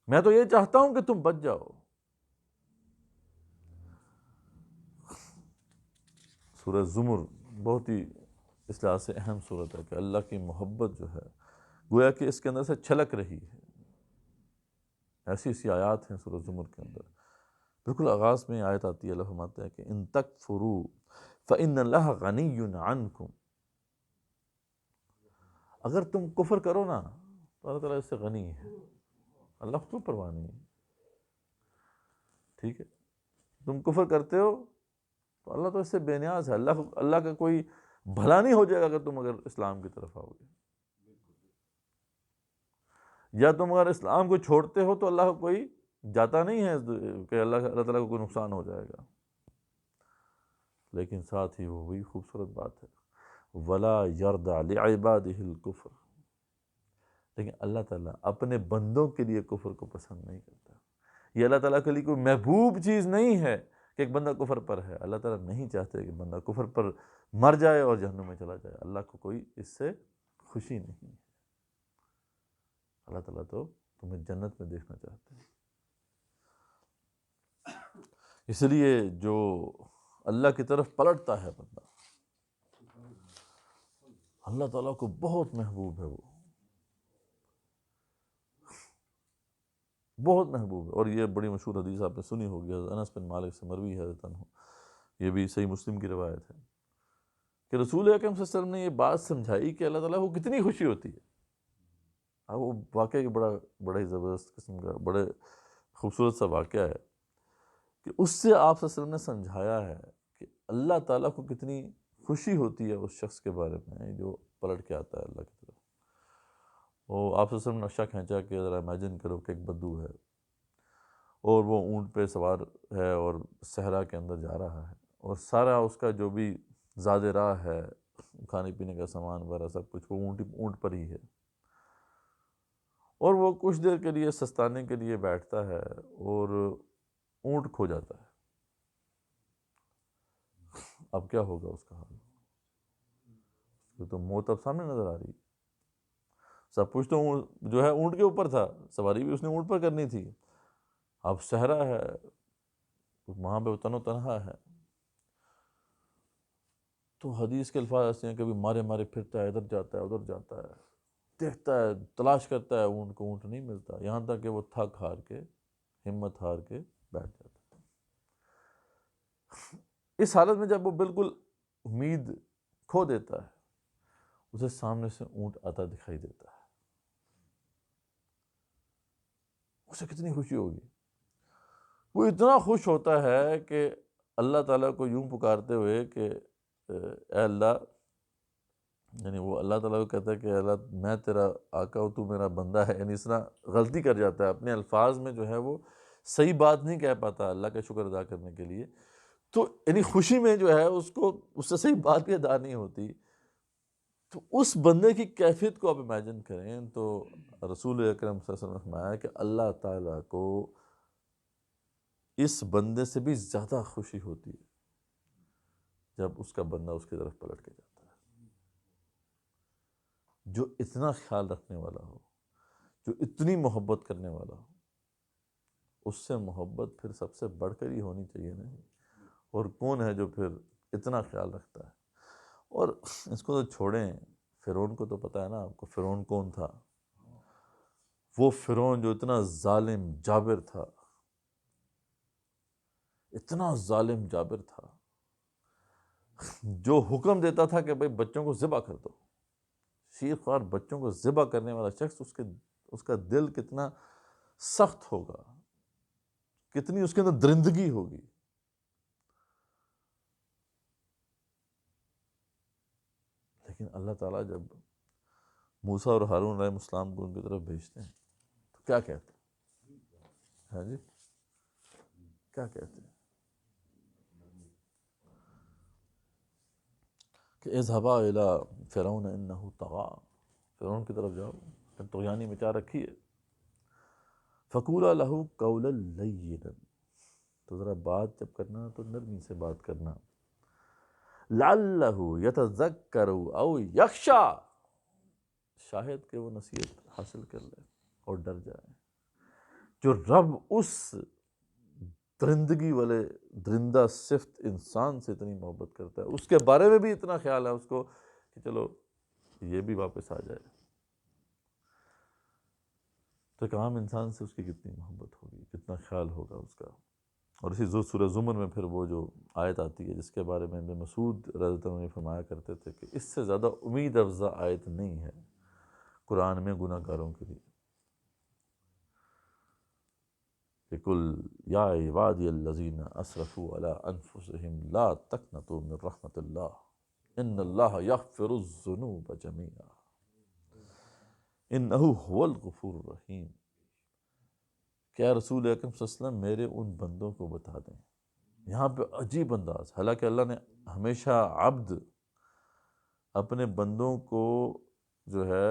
میں تو یہ چاہتا ہوں کہ تم بچ جاؤ. سورہ زمر بہت ہی اس لحاظ سے اہم صورت ہے کہ اللہ کی محبت جو ہے گویا کہ اس کے اندر سے چھلک رہی ہے. ایسی ایسی آیات ہیں سورہ زمر کے اندر. بالکل آغاز میں آیت آتی ہے، اللہ فرماتے ہیں کہ ان تکفروا فإن اللہ غنی عنکم. اگر تم کفر کرو نا تو اللہ تعالیٰ اس سے غنی ہے، اللہ کو کوئی پرواہ نہیں ہے. ٹھیک ہے، تم کفر کرتے ہو تو اللہ تو اس سے بے نیاز ہے. اللہ کا کوئی بھلا نہیں ہو جائے گا اگر تم اسلام کی طرف آؤ گے، یا تم اگر اسلام کو چھوڑتے ہو تو اللہ کو کوئی جاتا نہیں ہے کہ اللہ تعالیٰ کو کوئی نقصان ہو جائے گا. لیکن ساتھ ہی وہ وہی خوبصورت بات ہے وَلَا يَرْضَى لِعِبَادِهِ الْكُفْرَ. لیکن اللہ تعالیٰ اپنے بندوں کے لیے کفر کو پسند نہیں کرتا. یہ اللہ تعالیٰ کے لیے کوئی محبوب چیز نہیں ہے کہ ایک بندہ کفر پر ہے. اللہ تعالیٰ نہیں چاہتے کہ بندہ کفر پر مر جائے اور جہنم میں چلا جائے. اللہ کو کوئی اس سے خوشی نہیں ہے. اللہ تعالیٰ تو تمہیں جنت میں دیکھنا چاہتے ہیں. اس لیے جو اللہ کی طرف پلٹتا ہے بندہ اللہ تعالیٰ کو بہت محبوب ہے، وہ بہت محبوب ہے. اور یہ بڑی مشہور حدیث آپ نے سنی ہوگی، حضرت انس بن مالک سے مروی ہے حضرت عنہ، یہ بھی صحیح مسلم کی روایت ہے کہ رسول اکرم صلی اللہ علیہ وسلم نے یہ بات سمجھائی کہ اللہ تعالیٰ کو کتنی خوشی ہوتی ہے. اب وہ واقعہ بڑا ہی زبردست قسم کا بڑے خوبصورت سا واقعہ ہے کہ اس سے آپ صلی اللہ علیہ وسلم نے سمجھایا ہے کہ اللہ تعالیٰ کو کتنی خوشی ہوتی ہے اس شخص کے بارے میں جو پلٹ کے آتا ہے اللہ کی طرف. وہ آپ صلی اللہ علیہ وسلم نے نقشہ کھینچا کہ ذرا امیجن کرو کہ ایک بدو ہے اور وہ اونٹ پہ سوار ہے اور صحرا کے اندر جا رہا ہے، اور سارا اس کا جو بھی زاد راہ ہے، کھانے پینے کا سامان وغیرہ سب کچھ وہ اونٹ پر ہی ہے. اور وہ کچھ دیر کے لیے سستانے کے لیے بیٹھتا ہے اور اونٹ کھو جاتا ہے. اب کیا ہوگا اس کا حال؟ تو موت اب سامنے نظر آ رہی ہے. سب کچھ تو جو ہے اونٹ کے اوپر تھا، سواری بھی اس نے اونٹ پر کرنی تھی. اب صحرا ہے، وہاں پہ تن و تنہا ہے. تو حدیث کے الفاظ ایسے ہیں، کبھی مارے مارے پھرتا ہے، ادھر جاتا ہے ادھر جاتا ہے، دیکھتا ہے تلاش کرتا ہے اونٹ کو، اونٹ نہیں ملتا، یہاں تک کہ وہ تھک ہار کے ہمت ہار کے بیٹھ جاتا ہے. اس حالت میں جب وہ بالکل امید کھو دیتا ہے، اسے سامنے سے اونٹ آتا دکھائی دیتا ہے. اسے کتنی خوشی ہوگی. وہ اتنا خوش ہوتا ہے کہ اللہ تعالیٰ کو یوں پکارتے ہوئے کہ اے اللہ، یعنی وہ اللہ تعالیٰ کو کہتا ہے کہ اللہ میں تیرا آقا ہوں، تو میرا بندہ ہے. یعنی اس طرح غلطی کر جاتا ہے اپنے الفاظ میں، جو ہے وہ صحیح بات نہیں کہہ پاتا اللہ کا شکر ادا کرنے کے لیے. تو یعنی خوشی میں جو ہے اس کو اس سے صحیح بات بھی ادا نہیں ہوتی. تو اس بندے کی کیفیت کو آپ امیجن کریں تو رسول اکرم صلی اللہ علیہ وسلم نے فرمایا کہ اللہ تعالیٰ کو اس بندے سے بھی زیادہ خوشی ہوتی ہے جب اس کا بندہ اس کی طرف پلٹ کے جاتا ہے، جو اتنا خیال رکھنے والا ہو، جو اتنی محبت کرنے والا ہو، اس سے محبت پھر سب سے بڑھ کر ہی ہونی چاہیے نہیں؟ اور کون ہے جو پھر اتنا خیال رکھتا ہے؟ اور اس کو تو چھوڑیں، فرعون کو تو پتہ ہے نا آپ کو فرعون کون تھا؟ وہ فرعون جو اتنا ظالم جابر تھا، اتنا ظالم جابر تھا، جو حکم دیتا تھا کہ بھئی بچوں کو ذبح کر دو، شیر خوار بچوں کو ذبح کرنے والا شخص، اس کا دل کتنا سخت ہوگا، کتنی اس کے اندر درندگی ہوگی۔ لیکن اللہ تعالیٰ جب موسیٰ اور ہارون علیہ السلام کو ان کی طرف بھیجتے ہیں تو کیا کہتے ہیں؟ ہاں جی، کیا کہتے ہیں کہ اذهبا الی فرعون انہ طغی، فرعون کی طرف جاؤ، طغیانی مچا رکھی ہے، فقولا لہ قولا لینا، تو ذرا بات جب کرنا تو نرمی سے بات کرنا، لعلہ یتذکر او یخشی، شاید کہ وہ نصیحت حاصل کر لے اور ڈر جائے۔ جو رب اس درندگی والے درندہ صفت انسان سے اتنی محبت کرتا ہے، اس کے بارے میں بھی اتنا خیال ہے اس کو کہ چلو یہ بھی واپس آ جائے، تو ایک عام انسان سے اس کی کتنی محبت ہوگی، کتنا خیال ہوگا اس کا۔ اور اسی سورہ زمر میں پھر وہ جو آیت آتی ہے جس کے بارے میں ابن مسعود رضی اللہ عنہ فرمایا کرتے تھے کہ اس سے زیادہ امید افزا آیت نہیں ہے قرآن میں گناہ گاروں کے لیے، کہ قل یا عبادی الذین اسرفوا علی انفسہم لا تقنطوا من رحمت اللہ ان اللہ یغفر الذنوب جمیعا انہ هو الغفور الرحیم، کیا رسول اکرم صلی اللہ علیہ وسلم میرے ان بندوں کو بتا دیں۔ یہاں پہ عجیب انداز، حالانکہ اللہ نے ہمیشہ عبد اپنے بندوں کو جو ہے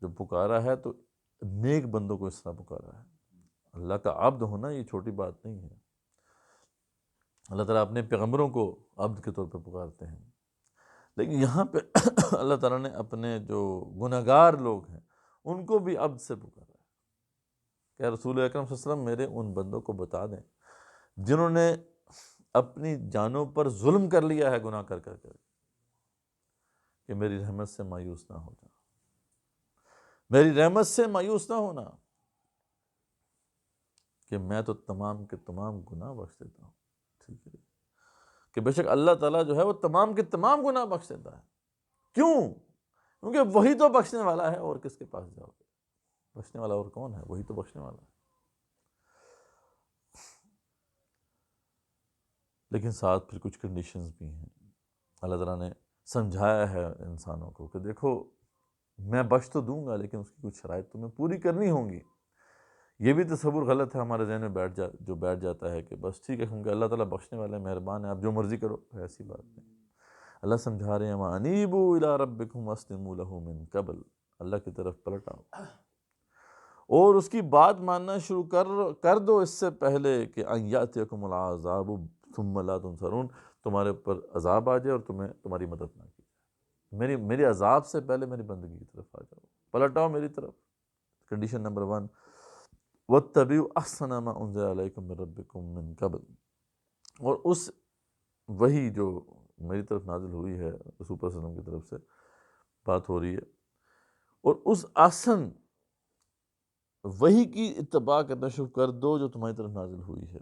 جب پکارا ہے تو نیک بندوں کو اس طرح پکارا ہے۔ اللہ کا عبد ہونا یہ چھوٹی بات نہیں ہے، اللہ تعالیٰ اپنے پیغمبروں کو عبد کے طور پہ پکارتے ہیں، لیکن یہاں پہ اللہ تعالیٰ نے اپنے جو گناہگار لوگ ہیں ان کو بھی عبد سے پکارا ہے کہ رسول اکرم صلی اللہ علیہ وسلم میرے ان بندوں کو بتا دیں جنہوں نے اپنی جانوں پر ظلم کر لیا ہے گناہ کر کر کہ میری رحمت سے مایوس نہ ہو جانا، میری رحمت سے مایوس نہ ہونا کہ میں تو تمام کے تمام گناہ بخش دیتا ہوں۔ ٹھیک ہے کہ بے شک اللہ تعالیٰ جو ہے وہ تمام کے تمام گناہ بخش دیتا ہے، کیوں؟ کیونکہ وہی تو بخشنے والا ہے، اور کس کے پاس جاؤ گے؟ بخشنے والا اور کون ہے؟ وہی تو بخشنے والا ہے۔ لیکن ساتھ پھر کچھ کنڈیشنز بھی ہیں، اللہ تعالیٰ نے سمجھایا ہے انسانوں کو کہ دیکھو میں بخش تو دوں گا لیکن اس کی کچھ شرائط تمہیں پوری کرنی ہوں گی۔ یہ بھی تصور غلط ہے ہمارے ذہن میں بیٹھ جاتا ہے کہ بس ٹھیک ہے کیونکہ اللہ تعالیٰ بخشنے والے مہربان ہے، آپ جو مرضی کرو، ایسی بات نہیں۔ اللہ سمجھا رہے ہیں وَأَنِيبُوا إِلَىٰ رَبِّكُمْ وَاسْلِمُوا لَهُ مِن قَبْلُ، اللہ کی طرف پلٹ آؤ اور اس کی بات ماننا شروع کر دو اس سے پہلے کہ أَن يَأْتِيَكُمُ الْعَذَابُ ثُمَّ لَا تُنصَرُونَ، تمہارے اوپر عذاب آ جائے اور تمہاری مدد نہ کی جائے۔ میری عذاب سے پہلے میری بندگی کی طرف آ جاؤ، پلٹ آؤ میری طرف۔ کنڈیشن نمبر 1، وَاتَّبِعُوا أَحْسَنَ مَا أُنزِلَ إِلَيْكُم مِّن رَّبِّكُم مِّن قَبْلُ، اور اس وہی جو میری طرف نازل ہوئی ہے، رسول اللہ صلی اللہ علیہ وسلم کی طرف سے بات ہو رہی ہے، اور اس احسن وہی کی اتباع کرنا شروع کر دو جو تمہاری طرف نازل ہوئی ہے،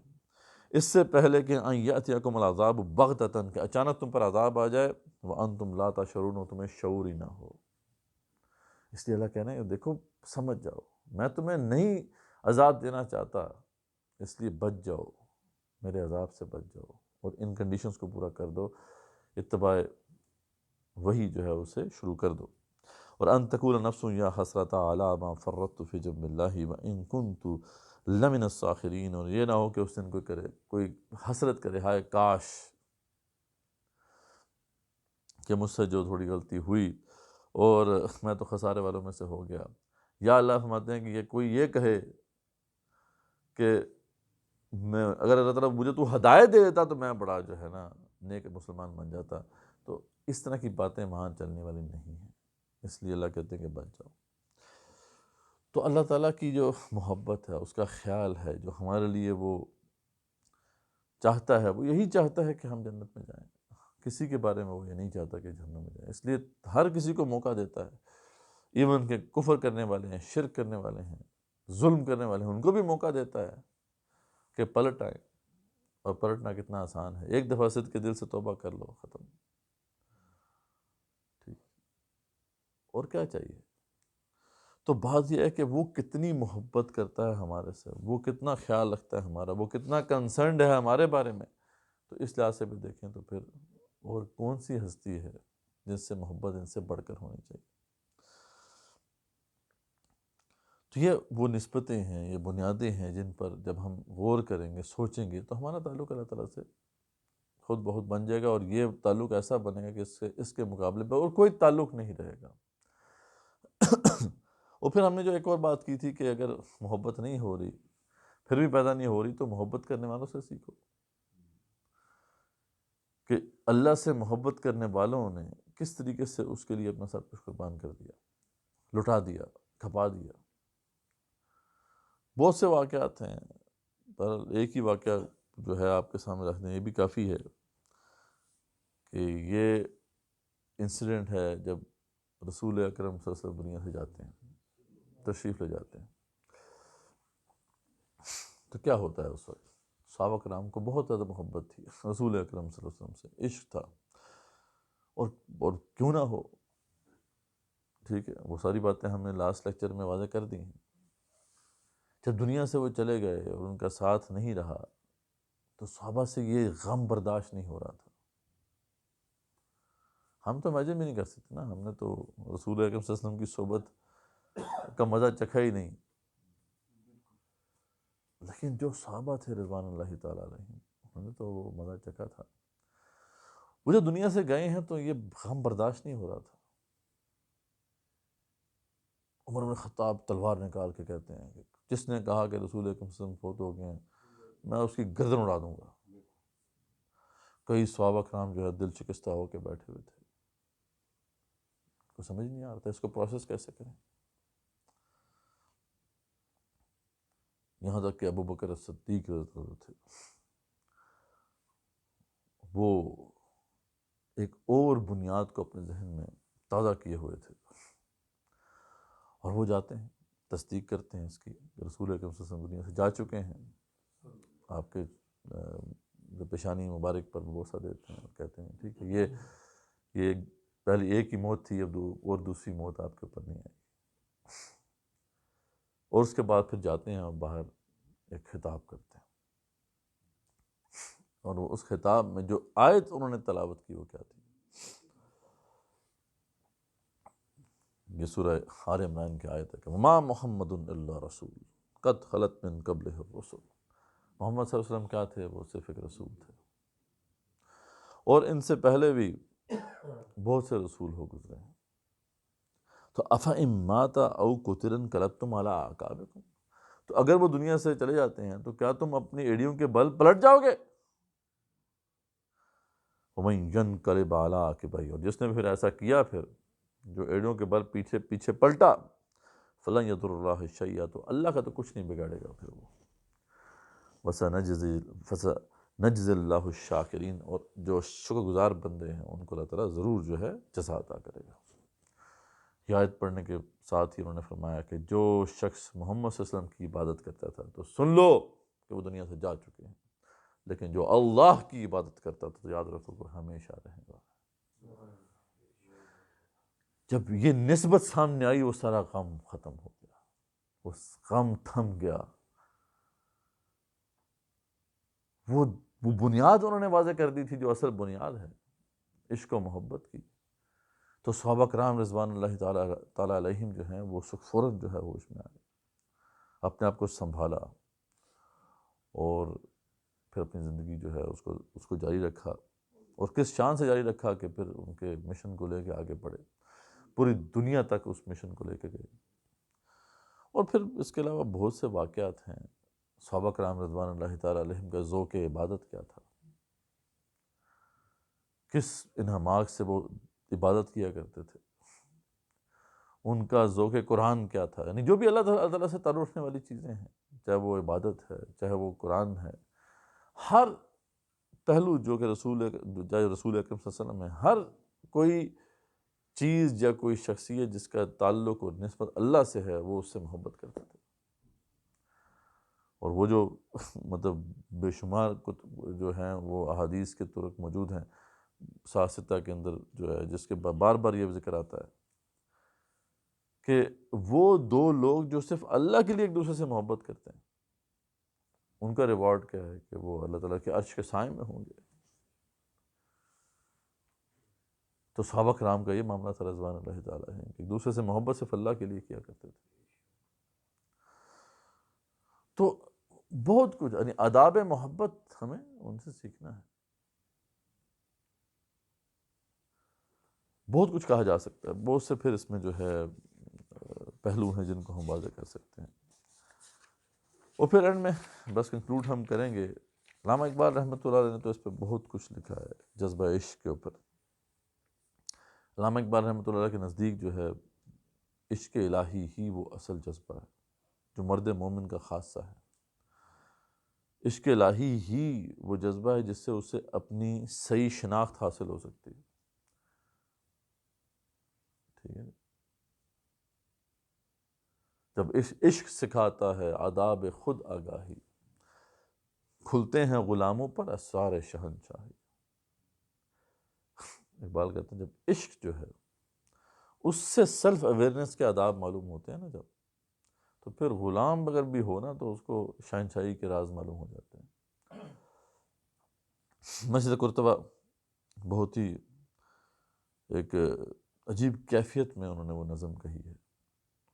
اس سے پہلے کہ ان یاتیکم العذاب بغتۃ، کہ اچانک تم پر عذاب آ جائے، وانتم لا تشعرون، اور تمہیں شعور ہی نہ ہو۔ اس لیے اللہ کہنا ہے دیکھو سمجھ جاؤ، میں تمہیں نہیں عذاب دینا چاہتا، اس لیے بچ جاؤ، میرے عذاب سے بچ جاؤ اور ان کنڈیشنز کو پورا کر دو، اتباع وہی جو ہے اسے شروع کر دو۔ اور ان تقول نفس یا حسرۃ علی ما فرطت فی جنب اللہ وان کنت لمن الساخرین، اور یہ نہ ہو کہ اس دن کوئی حسرت کرے، ہائے کاش کہ مجھ سے جو تھوڑی غلطی ہوئی اور میں تو خسارے والوں میں سے ہو گیا. یا اللہ فرماتے ہیں کہ یہ کوئی یہ کہے کہ میں اگر اللہ تعالیٰ مجھے تو ہدایت دے دیتا تو میں بڑا جو ہے نا نیک مسلمان بن جاتا. تو اس طرح کی باتیں وہاں چلنے والی نہیں ہیں. اس لیے اللہ کہتے ہیں کہ بچ جاؤ. تو اللہ تعالیٰ کی جو محبت ہے، اس کا خیال ہے جو ہمارے لیے وہ چاہتا ہے، وہ یہی چاہتا ہے کہ ہم جنت میں جائیں. کسی کے بارے میں وہ یہ نہیں چاہتا کہ جہنم میں جائیں. اس لیے ہر کسی کو موقع دیتا ہے، ایون کہ کفر کرنے والے ہیں، شرک کرنے والے ہیں، ظلم کرنے والے ہیں، ان کو بھی موقع دیتا ہے کہ پلٹ آئیں. اور پلٹنا کتنا آسان ہے، ایک دفعہ صدق کے دل سے توبہ کر لو، ختم. ٹھیک، اور کیا چاہیے؟ تو بات یہ ہے کہ وہ کتنی محبت کرتا ہے ہمارے سے، وہ کتنا خیال رکھتا ہے ہمارا، وہ کتنا کنسرنڈ ہے ہمارے بارے میں. تو اس لحاظ سے بھی دیکھیں تو پھر اور کون سی ہستی ہے جس سے محبت ان سے بڑھ کر ہونی چاہیے. تو یہ وہ نسبتیں ہیں، یہ بنیادیں ہیں جن پر جب ہم غور کریں گے، سوچیں گے، تو ہمارا تعلق اللہ تعالیٰ سے خود بہت بن جائے گا. اور یہ تعلق ایسا بنے گا کہ اس کے مقابلے پہ اور کوئی تعلق نہیں رہے گا. اور پھر ہم نے جو ایک اور بات کی تھی کہ اگر محبت نہیں ہو رہی، پھر بھی پیدا نہیں ہو رہی، تو محبت کرنے والوں سے سیکھو. کہ اللہ سے محبت کرنے والوں نے کس طریقے سے اس کے لیے اپنا سب کچھ قربان کر دیا، لٹا دیا، کھپا دیا. بہت سے واقعات ہیں، پر ایک ہی واقعہ جو ہے آپ کے سامنے رکھ دیں، یہ بھی کافی ہے کہ یہ انسیڈنٹ ہے جب رسول اکرم صلی اللہ علیہ وسلم دنیا سے جاتے ہیں، تشریف لے جاتے ہیں. تو کیا ہوتا ہے اس وقت؟ صحابہ کرام کو بہت زیادہ محبت تھی رسول اکرم صلی اللہ علیہ وسلم سے، عشق تھا. اور کیوں نہ ہو، ٹھیک ہے، وہ ساری باتیں ہم نے لاسٹ لیکچر میں واضح کر دی ہیں. جب دنیا سے وہ چلے گئے اور ان کا ساتھ نہیں رہا تو صحابہ سے یہ غم برداشت نہیں ہو رہا تھا. ہم تو امیجن بھی نہیں کر سکتے نا، ہم نے تو رسول اکرم صلی اللہ علیہ وسلم کی صحبت کا مزہ چکھا ہی نہیں. لیکن جو صحابہ تھے رضوان اللہ تعالیٰ علیہم، انہوں نے تو وہ مزہ چکھا تھا. وہ جو دنیا سے گئے ہیں تو یہ غم برداشت نہیں ہو رہا تھا. عمر بن خطاب تلوار نکال کے کہتے ہیں کہ جس نے کہا کہ رسول اکرم صلی اللہ علیہ وسلم فوت ہو گئے ہیں، میں اس کی گردن اڑا دوں گا. کئی صحابہ کرام جو ہے دل شکستہ ہو کے بیٹھے ہوئے تھے. کو سمجھ نہیں آ رہا تھا اس کو پروسیس کیسے کریں. یہاں تک کہ ابو بکر صدیق رضی اللہ عنہ تھے، وہ ایک اور بنیاد کو اپنے ذہن میں تازہ کیے ہوئے تھے، اور وہ جاتے ہیں، تصدیق کرتے ہیں اس کی، رسول اکرم صلی اللہ علیہ وسلم دنیا سے جا چکے ہیں. آپ کے پیشانی مبارک پر بوسہ دیتے ہیں اور کہتے ہیں ٹھیک ہے، یہ پہلی ایک ہی موت تھی، اب اور دوسری موت آپ کے اوپر نہیں آئی. اور اس کے بعد پھر جاتے ہیں اور باہر ایک خطاب کرتے ہیں، اور وہ اس خطاب میں جو آیت انہوں نے تلاوت کی وہ کیا تھی؟ یہ سورہ آل عمران کی آیت ہے کہ وما محمد الا رسول قد خلت من قبلہ الرسل. محمد صلی اللہ علیہ وسلم کیا تھے؟ وہ صرف ایک رسول تھے، اور ان سے پہلے بھی بہت سے رسول ہو گزرے ہیں. تو افإن مات او قتل انقلبتم علی اعقابکم، تو اگر وہ دنیا سے چلے جاتے ہیں تو کیا تم اپنی ایڑیوں کے بل پلٹ جاؤ گے؟ ومن ینقلب علی عقبیہ، اور جس نے پھر ایسا کیا، پھر جو ایڑیوں کے بل پیچھے پیچھے پلٹا، فلن یضر اللہ شیئا، تو اللہ کا تو کچھ نہیں بگاڑے گا پھر وہ. فسنجزی اللہ الشاکرین، اور جو شکر گزار بندے ہیں ان کو اللہ تعالیٰ ضرور جو ہے جزا عطا کرے گا. یہ آیت پڑھنے کے ساتھ ہی انہوں نے فرمایا کہ جو شخص محمد صلی اللہ علیہ وسلم کی عبادت کرتا تھا تو سن لو کہ وہ دنیا سے جا چکے ہیں، لیکن جو اللہ کی عبادت کرتا تھا تو یاد رکھو کہ ہمیشہ رہے گا. جب یہ نسبت سامنے آئی وہ سارا غم ختم ہو گیا، وہ غم تھم گیا. وہ بنیاد انہوں نے واضح کر دی تھی جو اصل بنیاد ہے عشق و محبت کی. تو صحابہ کرام رضوان اللہ تعالیٰ علیہم جو ہیں وہ فوراً جو ہے وہ اس میں آئے، اپنے آپ کو سنبھالا، اور پھر اپنی زندگی جو ہے اس کو جاری رکھا. اور کس شان سے جاری رکھا کہ پھر ان کے مشن کو لے کے آگے بڑھے. پوری دنیا تک اس مشن کو لے کے گئے. اور پھر اس کے علاوہ بہت سے واقعات ہیں. صحابہ کرام رضوان اللہ تعالیٰ علیہم کا ذوق عبادت کیا تھا، کس انہماک سے وہ عبادت کیا کرتے تھے، ان کا ذوق قرآن کیا تھا. یعنی جو بھی اللہ تعالیٰ سے تعلق رکھنے والی چیزیں ہیں، چاہے وہ عبادت ہے، چاہے وہ قرآن ہے، ہر پہلو جو کہ رسول اکرم صلی اللہ علیہ وسلم ہے، ہر کوئی چیز یا کوئی شخصیت جس کا تعلق اور نسبت اللہ سے ہے، وہ اس سے محبت کرتے تھے. اور وہ جو مطلب بے شمار جو ہیں وہ احادیث کے طرق موجود ہیں ساستہ کے اندر جو ہے، جس کے بار بار یہ ذکر آتا ہے کہ وہ دو لوگ جو صرف اللہ کے لیے ایک دوسرے سے محبت کرتے ہیں، ان کا ریوارڈ کیا ہے کہ وہ اللہ تعالیٰ کے عرش کے سائے میں ہوں گے. تو صحابہ کرام کا یہ معاملہ تھا رضوان اللہ تعالیٰ ہے کہ ایک دوسرے سے محبت صرف اللہ کے لیے کیا کرتے تھے. تو بہت کچھ، یعنی آداب محبت ہمیں ان سے سیکھنا ہے. بہت کچھ کہا جا سکتا ہے، بہت سے پھر اس میں جو ہے پہلو ہیں جن کو ہم واضح کر سکتے ہیں. اور پھر اینڈ میں بس کنکلوڈ ہم کریں گے. علامہ اقبال رحمۃ اللہ علیہ نے تو اس پہ بہت کچھ لکھا ہے جذبہ عشق کے اوپر. علامہ اقبال رحمۃ اللہ علیہ کے نزدیک جو ہے عشق الہی ہی وہ اصل جذبہ ہے جو مرد مومن کا خاصہ ہے. عشق الہی ہی وہ جذبہ ہے جس سے اسے اپنی صحیح شناخت حاصل ہو سکتی ہے. ٹھیک ہے، جب عشق سکھاتا ہے آداب خود آگاہی، کھلتے ہیں غلاموں پر اسرار شہنشاہی. اقبال کہتے ہیں جب عشق جو ہے اس سے سیلف اویئرنیس کے آداب معلوم ہوتے ہیں نا جب، تو پھر غلام اگر بھی ہو نا تو اس کو شہنشاہی کے راز معلوم ہو جاتے ہیں. مسجد قرطبہ بہت ہی ایک عجیب کیفیت میں انہوں نے وہ نظم کہی ہے،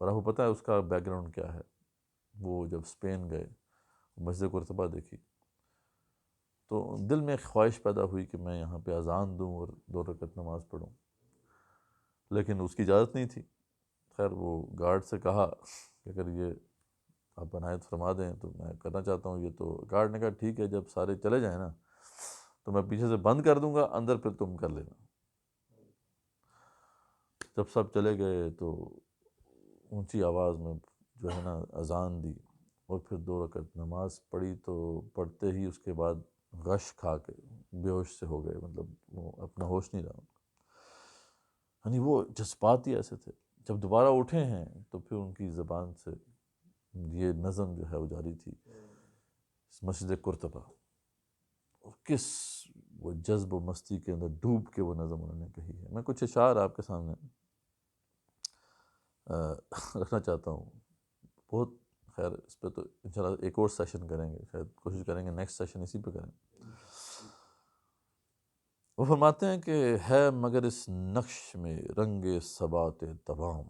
اور آپ کو پتہ ہے اس کا بیک گراؤنڈ کیا ہے. وہ جب اسپین گئے، مسجد قرطبہ دیکھی تو دل میں ایک خواہش پیدا ہوئی کہ میں یہاں پہ اذان دوں اور 2 رکعت نماز پڑھوں، لیکن اس کی اجازت نہیں تھی. خیر وہ گارڈ سے کہا کہ اگر یہ آپ عنایت فرما دیں تو میں کرنا چاہتا ہوں یہ. تو گارڈ نے کہا ٹھیک ہے، جب سارے چلے جائیں نا تو میں پیچھے سے بند کر دوں گا، اندر پھر تم کر لینا. جب سب چلے گئے تو اونچی آواز میں جو ہے نا اذان دی اور پھر 2 رکعت نماز پڑھی. تو پڑھتے ہی اس کے بعد غش کھا کے بے ہوش سے ہو گئے، مطلب وہ اپنا ہوش نہیں رہا. یعنی وہ جذبات ہی ایسے تھے. جب دوبارہ اٹھے ہیں تو پھر ان کی زبان سے یہ نظم جو ہے وہ جاری تھی، مسجد قرطبہ. کس وہ جذب و مستی کے اندر ڈوب کے وہ نظم انہوں نے کہی ہے. میں کچھ اشعار آپ کے سامنے رکھنا چاہتا ہوں. بہت خیر اس پہ تو انشاءاللہ ایک اور سیشن کریں گے، شاید کوشش کریں گے نیکسٹ سیشن اسی پہ کریں. وہ فرماتے ہیں کہ ہے مگر اس نقش میں رنگ ثبات تمام،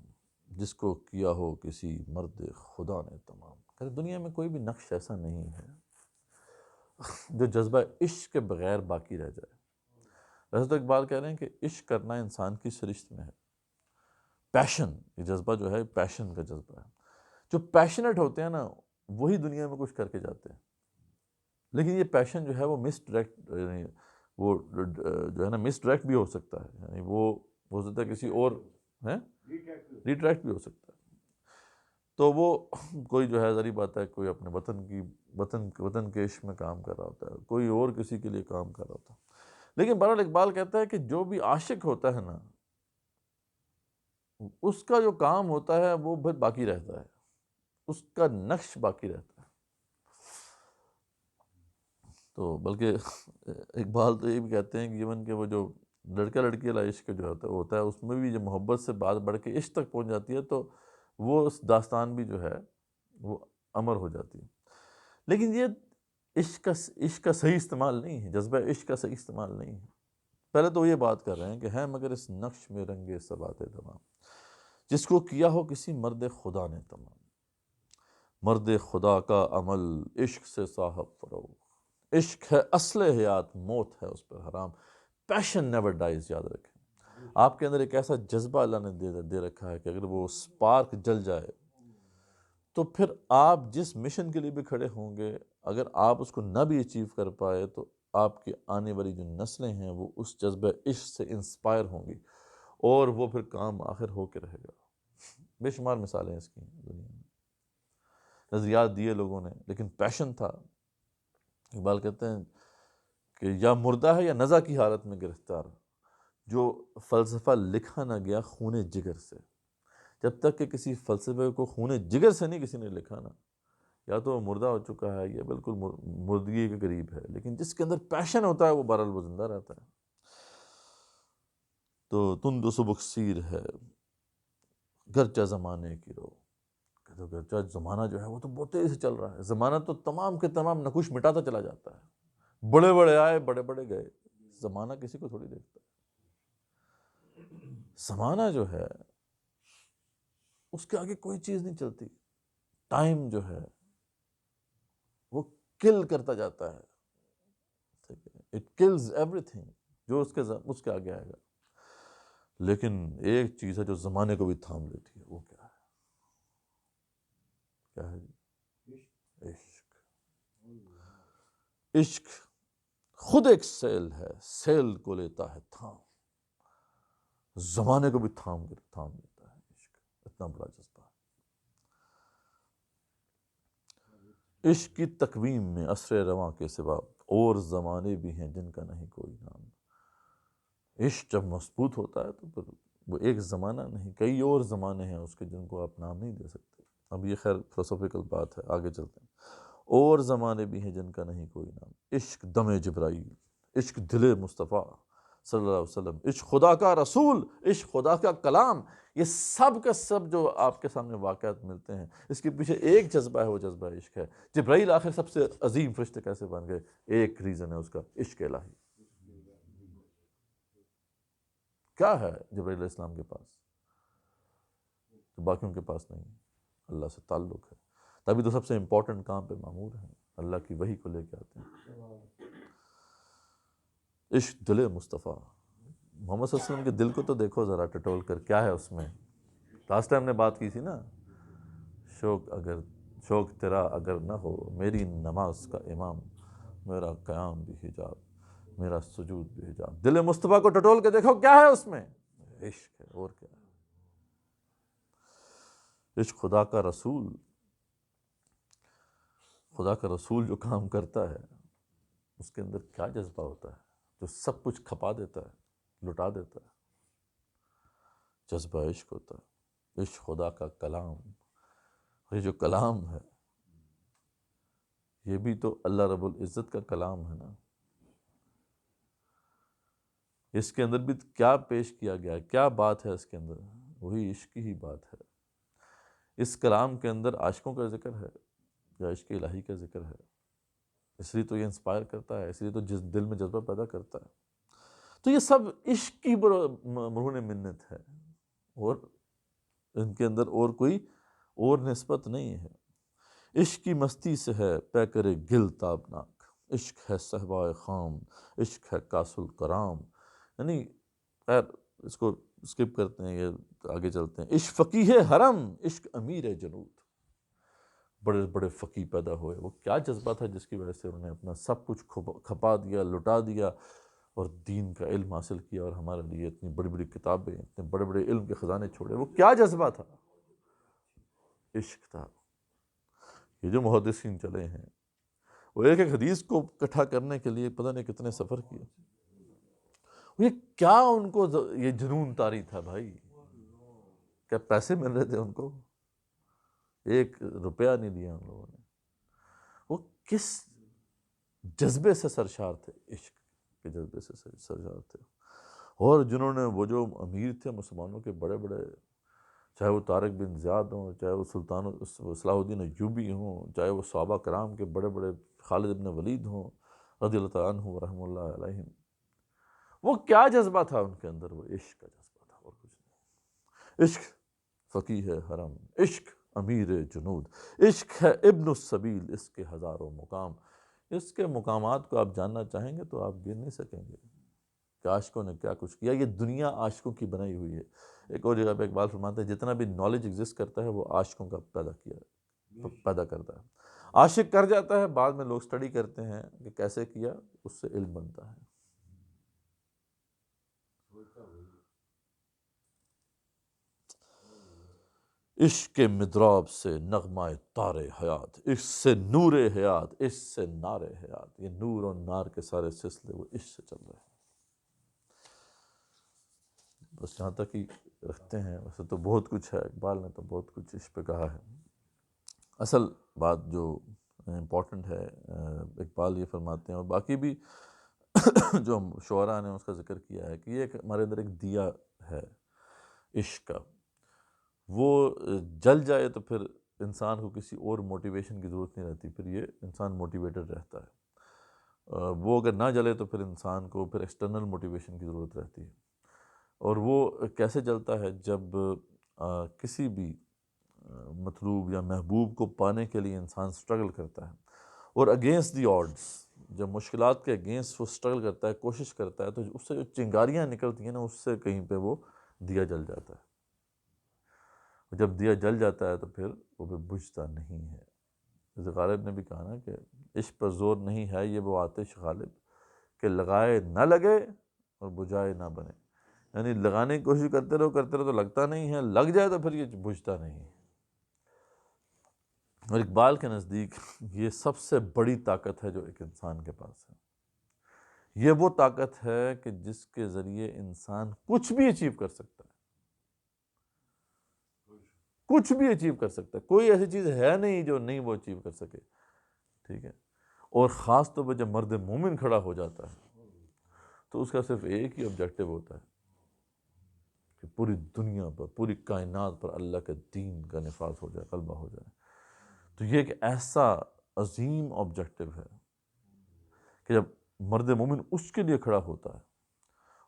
جس کو کیا ہو کسی مرد خدا نے تمام. کہ دنیا میں کوئی بھی نقش ایسا نہیں ہے جو جذبہ عشق کے بغیر باقی رہ جائے. ویسے تو اقبال کہہ رہے ہیں کہ عشق کرنا انسان کی سرشت میں ہے. پیشن، یہ جذبہ جو ہے پیشن کا جذبہ ہے. جو پیشنٹ ہوتے ہیں نا وہی دنیا میں کچھ کر کے جاتے ہیں. لیکن یہ پیشن جو ہے وہ مس ڈائریکٹ، یعنی وہ جو ہے نا مس ڈائریکٹ بھی ہو سکتا ہے. یعنی وہ ہو سکتا ہے کسی اور ریٹریکٹ بھی ہو سکتا ہے. تو وہ کوئی جو ہے ذری بات ہے، کوئی اپنے وطن کے عشق میں کام کر رہا ہوتا ہے، کوئی اور کسی کے لیے کام کر رہا ہوتا ہے. لیکن بہرحال اقبال کہتا ہے کہ جو بھی عاشق ہوتا ہے نا اس کا جو کام ہوتا ہے وہ پھر باقی رہتا ہے، اس کا نقش باقی رہتا ہے. تو بلکہ اقبال تو یہ بھی کہتے ہیں کہ ایون کہ وہ جو لڑکا لڑکی والا عشق جو ہوتا ہے اس میں بھی جو محبت سے بات بڑھ کے عشق تک پہنچ جاتی ہے تو وہ اس داستان بھی جو ہے وہ امر ہو جاتی ہے. لیکن یہ عشق کا صحیح استعمال نہیں ہے، جذبہ عشق کا صحیح استعمال نہیں ہے. پہلے تو یہ بات کر رہے ہیں کہ ہے مگر اس نقش میں رنگ ثبات تمام، جس کو کیا ہو کسی مرد خدا نے تمام. مرد خدا کا عمل عشق سے صاحب فروغ، عشق ہے اصل حیات، موت ہے اس پر حرام. پیشن نیور ڈائز، یاد رکھیں. آپ کے اندر ایک ایسا جذبہ اللہ نے دے رکھا ہے کہ اگر وہ سپارک جل جائے تو پھر آپ جس مشن کے لیے بھی کھڑے ہوں گے، اگر آپ اس کو نہ بھی اچیو کر پائے تو آپ کی آنے والی جو نسلیں ہیں وہ اس جذبہ عشق سے انسپائر ہوں گی، اور وہ پھر کام آخر ہو کے رہے گا۔ بے شمار مثالیں اس کی ہیں دنیا میں، نظریات دیے لوگوں نے، لیکن پیشن تھا۔ اقبال کہتے ہیں کہ یا مردہ ہے یا نزع کی حالت میں گرفتار، جو فلسفہ لکھا نہ گیا خون جگر سے۔ جب تک کہ کسی فلسفے کو خون جگر سے نہیں کسی نے لکھا نا، یا تو وہ مردہ ہو چکا ہے یا بالکل مردگی کے قریب ہے، لیکن جس کے اندر پیشن ہوتا ہے وہ بہرحال وہ زندہ رہتا ہے۔ تو تند و سبکسیر ہے گرچہ زمانے کی رو، تو گرچہ زمانہ جو ہے وہ تو بہت تیزی سے چل رہا ہے، زمانہ تو تمام کے تمام نقوش مٹاتا چلا جاتا ہے، بڑے بڑے آئے بڑے بڑے گئے، زمانہ کسی کو تھوڑی دیکھتا ہے۔ زمانہ جو ہے اس کے آگے کوئی چیز نہیں چلتی، ٹائم جو ہے وہ کل کرتا جاتا ہے، اٹ کلز ایوری تھنگ جو اس کے آگے آئے گا۔ لیکن ایک چیز ہے جو زمانے کو بھی تھام لیتی ہے، وہ کیا ہے؟ کیا ہے جی؟ عشق۔ عشق خود ایک سیل ہے، سیل کو لیتا ہے تھام، زمانے کو بھی تھام لیتا ہے عشق، اتنا بڑا جذبہ ہے۔ عشق کی تقویم میں عصر رواں کے سوا اور زمانے بھی ہیں جن کا نہیں کوئی نام۔ عشق جب مضبوط ہوتا ہے تو پھر وہ ایک زمانہ نہیں، کئی اور زمانے ہیں اس کے جن کو آپ نام نہیں دے سکتے۔ اب یہ خیر فلسفیکل بات ہے، آگے چلتے ہیں۔ اور زمانے بھی ہیں جن کا نہیں کوئی نام، عشق دم جبرائیل، عشق دل مصطفیٰ صلی اللہ علیہ وسلم، عشق خدا کا رسول، عشق خدا کا کلام، یہ سب کا سب جو آپ کے سامنے واقعات ملتے ہیں، اس کے پیچھے ایک جذبہ ہے، وہ جذبہ عشق ہے۔ جبرائیل آخر سب سے عظیم فرشتے کیسے بن گئے؟ ایک ریزن ہے اس کا، عشق الہی۔ کیا ہے جبرائیل علیہ السلام کے پاس جو باقیوں کے پاس نہیں؟ اللہ سے تعلق ہے، تبھی تو سب سے امپورٹنٹ کام پہ مامور ہیں، اللہ کی وحی کو لے کے آتے ہیں۔ عشق دل مصطفیٰ، محمد صلی اللہ علیہ وسلم کے دل کو تو دیکھو ذرا ٹٹول کر، کیا ہے اس میں؟ لاسٹ ٹائم نے بات کی تھی نا، شوق تیرا اگر نہ ہو، میری نماز کا امام، میرا قیام بھی حجاب، میرا سجود بھی حجاب۔ دل مصطفیٰ کو ٹٹول کے دیکھو، کیا ہے اس میں؟ عشق ہے، اور کیا ہے؟ عشق خدا کا رسول، خدا کا رسول جو کام کرتا ہے اس کے اندر کیا جذبہ ہوتا ہے، جو سب کچھ کھپا دیتا ہے، لٹا دیتا ہے، جذبہ عشق ہوتا ہے۔ عشق خدا کا کلام، یہ جو کلام ہے یہ بھی تو اللہ رب العزت کا کلام ہے نا، اس کے اندر بھی کیا پیش کیا گیا ہے، کیا بات ہے اس کے اندر؟ وہی عشق کی ہی بات ہے۔ اس کلام کے اندر عاشقوں کا ذکر ہے یا عشق الہی کا ذکر ہے؟ اس لیے تو یہ انسپائر کرتا ہے، اس لیے تو جس دل میں جذبہ پیدا کرتا ہے۔ تو یہ سب عشق کی مرہون منت ہے، اور ان کے اندر اور کوئی اور نسبت نہیں ہے۔ عشق کی مستی سے ہے پیکر گل تابناک، عشق ہے صحبائے خام، عشق ہے کاس الکرام۔ یعنی خیر اس کو اسکپ کرتے ہیں، یہ آگے چلتے ہیں۔ عشق فقیہ حرم، عشق امیر جنود، بڑے بڑے فقی پیدا ہوئے، وہ کیا جذبہ تھا جس کی وجہ سے انہوں نے اپنا سب کچھ کھپا دیا، لٹا دیا اور دین کا علم حاصل کیا، اور ہمارے لیے اتنی بڑی بڑی کتابیں، اتنے بڑے بڑے علم کے خزانے چھوڑے۔ وہ کیا جذبہ تھا؟ عشق تھا۔ یہ جو محدثین چلے ہیں وہ ایک ایک حدیث کو اکٹھا کرنے کے لیے پتہ نہیں کتنے سفر کیے۔ یہ کیا ان کو یہ جنون طاری تھا بھائی؟ کیا پیسے مل رہے تھے ان کو؟ ایک روپیہ نہیں دیا ان لوگوں نے۔ وہ کس جذبے سے سرشار تھے؟ عشق کے جذبے سے سرشار تھے۔ اور جنہوں نے وہ جو امیر تھے مسلمانوں کے بڑے بڑے، چاہے وہ طارق بن زیاد ہوں، چاہے وہ سلطان صلاح الدین ایوبی ہوں، چاہے وہ صحابہ کرام کے بڑے بڑے خالد بن ولید ہوں رضی اللہ تعالیٰ عنہ ورحمہ اللہ علیہم، وہ کیا جذبہ تھا ان کے اندر؟ وہ عشق کا جذبہ تھا، اور کچھ نہیں۔ عشق فقیہ حرم، عشق امیر جنود، عشق ہے ابن السبیل، اس کے ہزاروں مقام۔ اس کے مقامات کو آپ جاننا چاہیں گے تو آپ گن نہیں سکیں گے۔ کہ عاشقوں نے کیا کچھ کیا. یہ دنیا عاشقوں کی بنائی ہوئی ہے. ایک اور جگہ پہ اقبال فرماتے ہیں جتنا بھی نالج ایگزسٹ کرتا ہے وہ عاشقوں کا پیدا کرتا ہے. عاشق کر جاتا ہے, بعد میں لوگ سٹڈی کرتے ہیں کہ کیسے کیا, اس سے علم بنتا ہے. عشق کے مدراب سے نغمہ تار حیات, عشق سے نور حیات, عشق سے نار حیات. یہ نور اور نار کے سارے سلسلے وہ عشق سے چل رہے ہیں. بس یہاں تک ہی رکھتے ہیں. ویسے تو بہت کچھ ہے, اقبال نے تو بہت کچھ عشق پہ کہا ہے. اصل بات جو امپورٹنٹ ہے, اقبال یہ فرماتے ہیں اور باقی بھی جو شعراء نے اس کا ذکر کیا ہے کہ یہ ہمارے اندر ایک دیا ہے عشق کا. وہ جل جائے تو پھر انسان کو کسی اور موٹیویشن کی ضرورت نہیں رہتی, پھر یہ انسان موٹیویٹڈ رہتا ہے. وہ اگر نہ جلے تو پھر انسان کو پھر ایکسٹرنل موٹیویشن کی ضرورت رہتی ہے. اور وہ کیسے جلتا ہے, جب کسی بھی مطلوب یا محبوب کو پانے کے لیے انسان سٹرگل کرتا ہے اور اگینسٹ دی آڈز, جب مشکلات کے اگینسٹ وہ سٹرگل کرتا ہے, کوشش کرتا ہے, تو اس سے جو چنگاریاں نکلتی ہیں نا, اس سے کہیں پہ وہ دیا جل جاتا ہے. جب دیا جل جاتا ہے تو پھر وہ بجھتا نہیں ہے. جیسے غالب نے بھی کہا نا کہ عشق پر زور نہیں ہے یہ وہ آتش غالب کہ لگائے نہ لگے اور بجھائے نہ بنے. یعنی لگانے کی کوشش کرتے رہو تو لگتا نہیں ہے, لگ جائے تو پھر یہ بجھتا نہیں ہے. اور اقبال کے نزدیک یہ سب سے بڑی طاقت ہے جو ایک انسان کے پاس ہے. یہ وہ طاقت ہے کہ جس کے ذریعے انسان کچھ بھی اچیو کر سکتا ہے, کچھ بھی اچیو کر سکتا ہے. کوئی ایسی چیز ہے نہیں جو نہیں وہ اچیو کر سکے. ٹھیک ہے. اور خاص طور پہ جب مرد مومن کھڑا ہو جاتا ہے تو اس کا صرف ایک ہی آبجیکٹو ہوتا ہے کہ پوری دنیا پر, پوری کائنات پر اللہ کے دین کا نفاذ ہو جائے, غلبہ ہو جائے. تو یہ ایک ایسا عظیم آبجیکٹو ہے کہ جب مرد مومن اس کے لیے کھڑا ہوتا ہے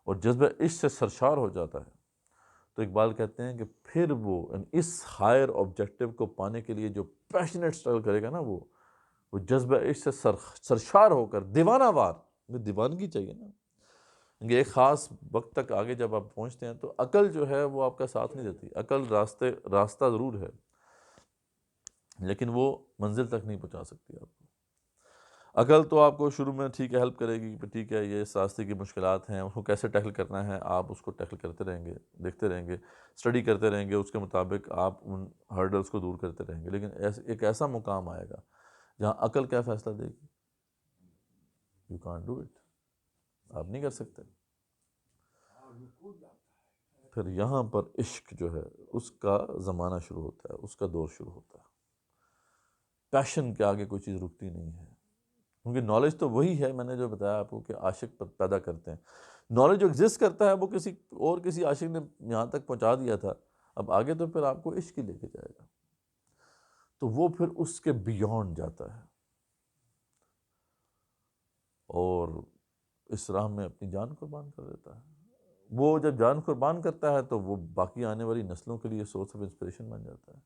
اور جذبہ عشق سے سرشار ہو جاتا ہے تو اقبال کہتے ہیں کہ پھر وہ اس ہائر آبجیکٹو کو پانے کے لیے جو پیشنیٹ سٹرگل کرے گا نا, وہ جذبہ عشق سے سرشار ہو کر دیوانہ وار, دیوانگی چاہیے نا. ایک خاص وقت تک آگے جب آپ پہنچتے ہیں تو عقل جو ہے وہ آپ کا ساتھ نہیں دیتی. عقل راستہ ضرور ہے لیکن وہ منزل تک نہیں پہنچا سکتی آپ کو. عقل تو آپ کو شروع میں ٹھیک ہے ہیلپ کرے گی کہ ٹھیک ہے یہ اس راستے کی مشکلات ہیں, اس کو کیسے ٹیکل کرنا ہے, آپ اس کو ٹیکل کرتے رہیں گے, دیکھتے رہیں گے, اسٹڈی کرتے رہیں گے, اس کے مطابق آپ ان ہرڈلس کو دور کرتے رہیں گے. لیکن ایک ایسا مقام آئے گا جہاں عقل کیا فیصلہ دے گی, یو کانٹ ڈو اٹ, آپ نہیں کر سکتے. پھر یہاں پر عشق جو ہے اس کا زمانہ شروع ہوتا ہے, اس کا دور شروع ہوتا ہے. پیشن کے آگے کوئی چیز رکتی نہیں ہے, کیونکہ نالج تو وہی ہے میں نے جو بتایا آپ کو کہ عاشق پر پیدا کرتے ہیں. نالج جو ایگزسٹ کرتا ہے وہ کسی عاشق نے یہاں تک پہنچا دیا تھا, اب آگے تو پھر آپ کو عشق ہی لے کے جائے گا, تو وہ پھر اس کے بیونڈ جاتا ہے اور اس راہ میں اپنی جان قربان کر دیتا ہے. وہ جب جان قربان کرتا ہے تو وہ باقی آنے والی نسلوں کے لیے سورس آف انسپریشن بن جاتا ہے.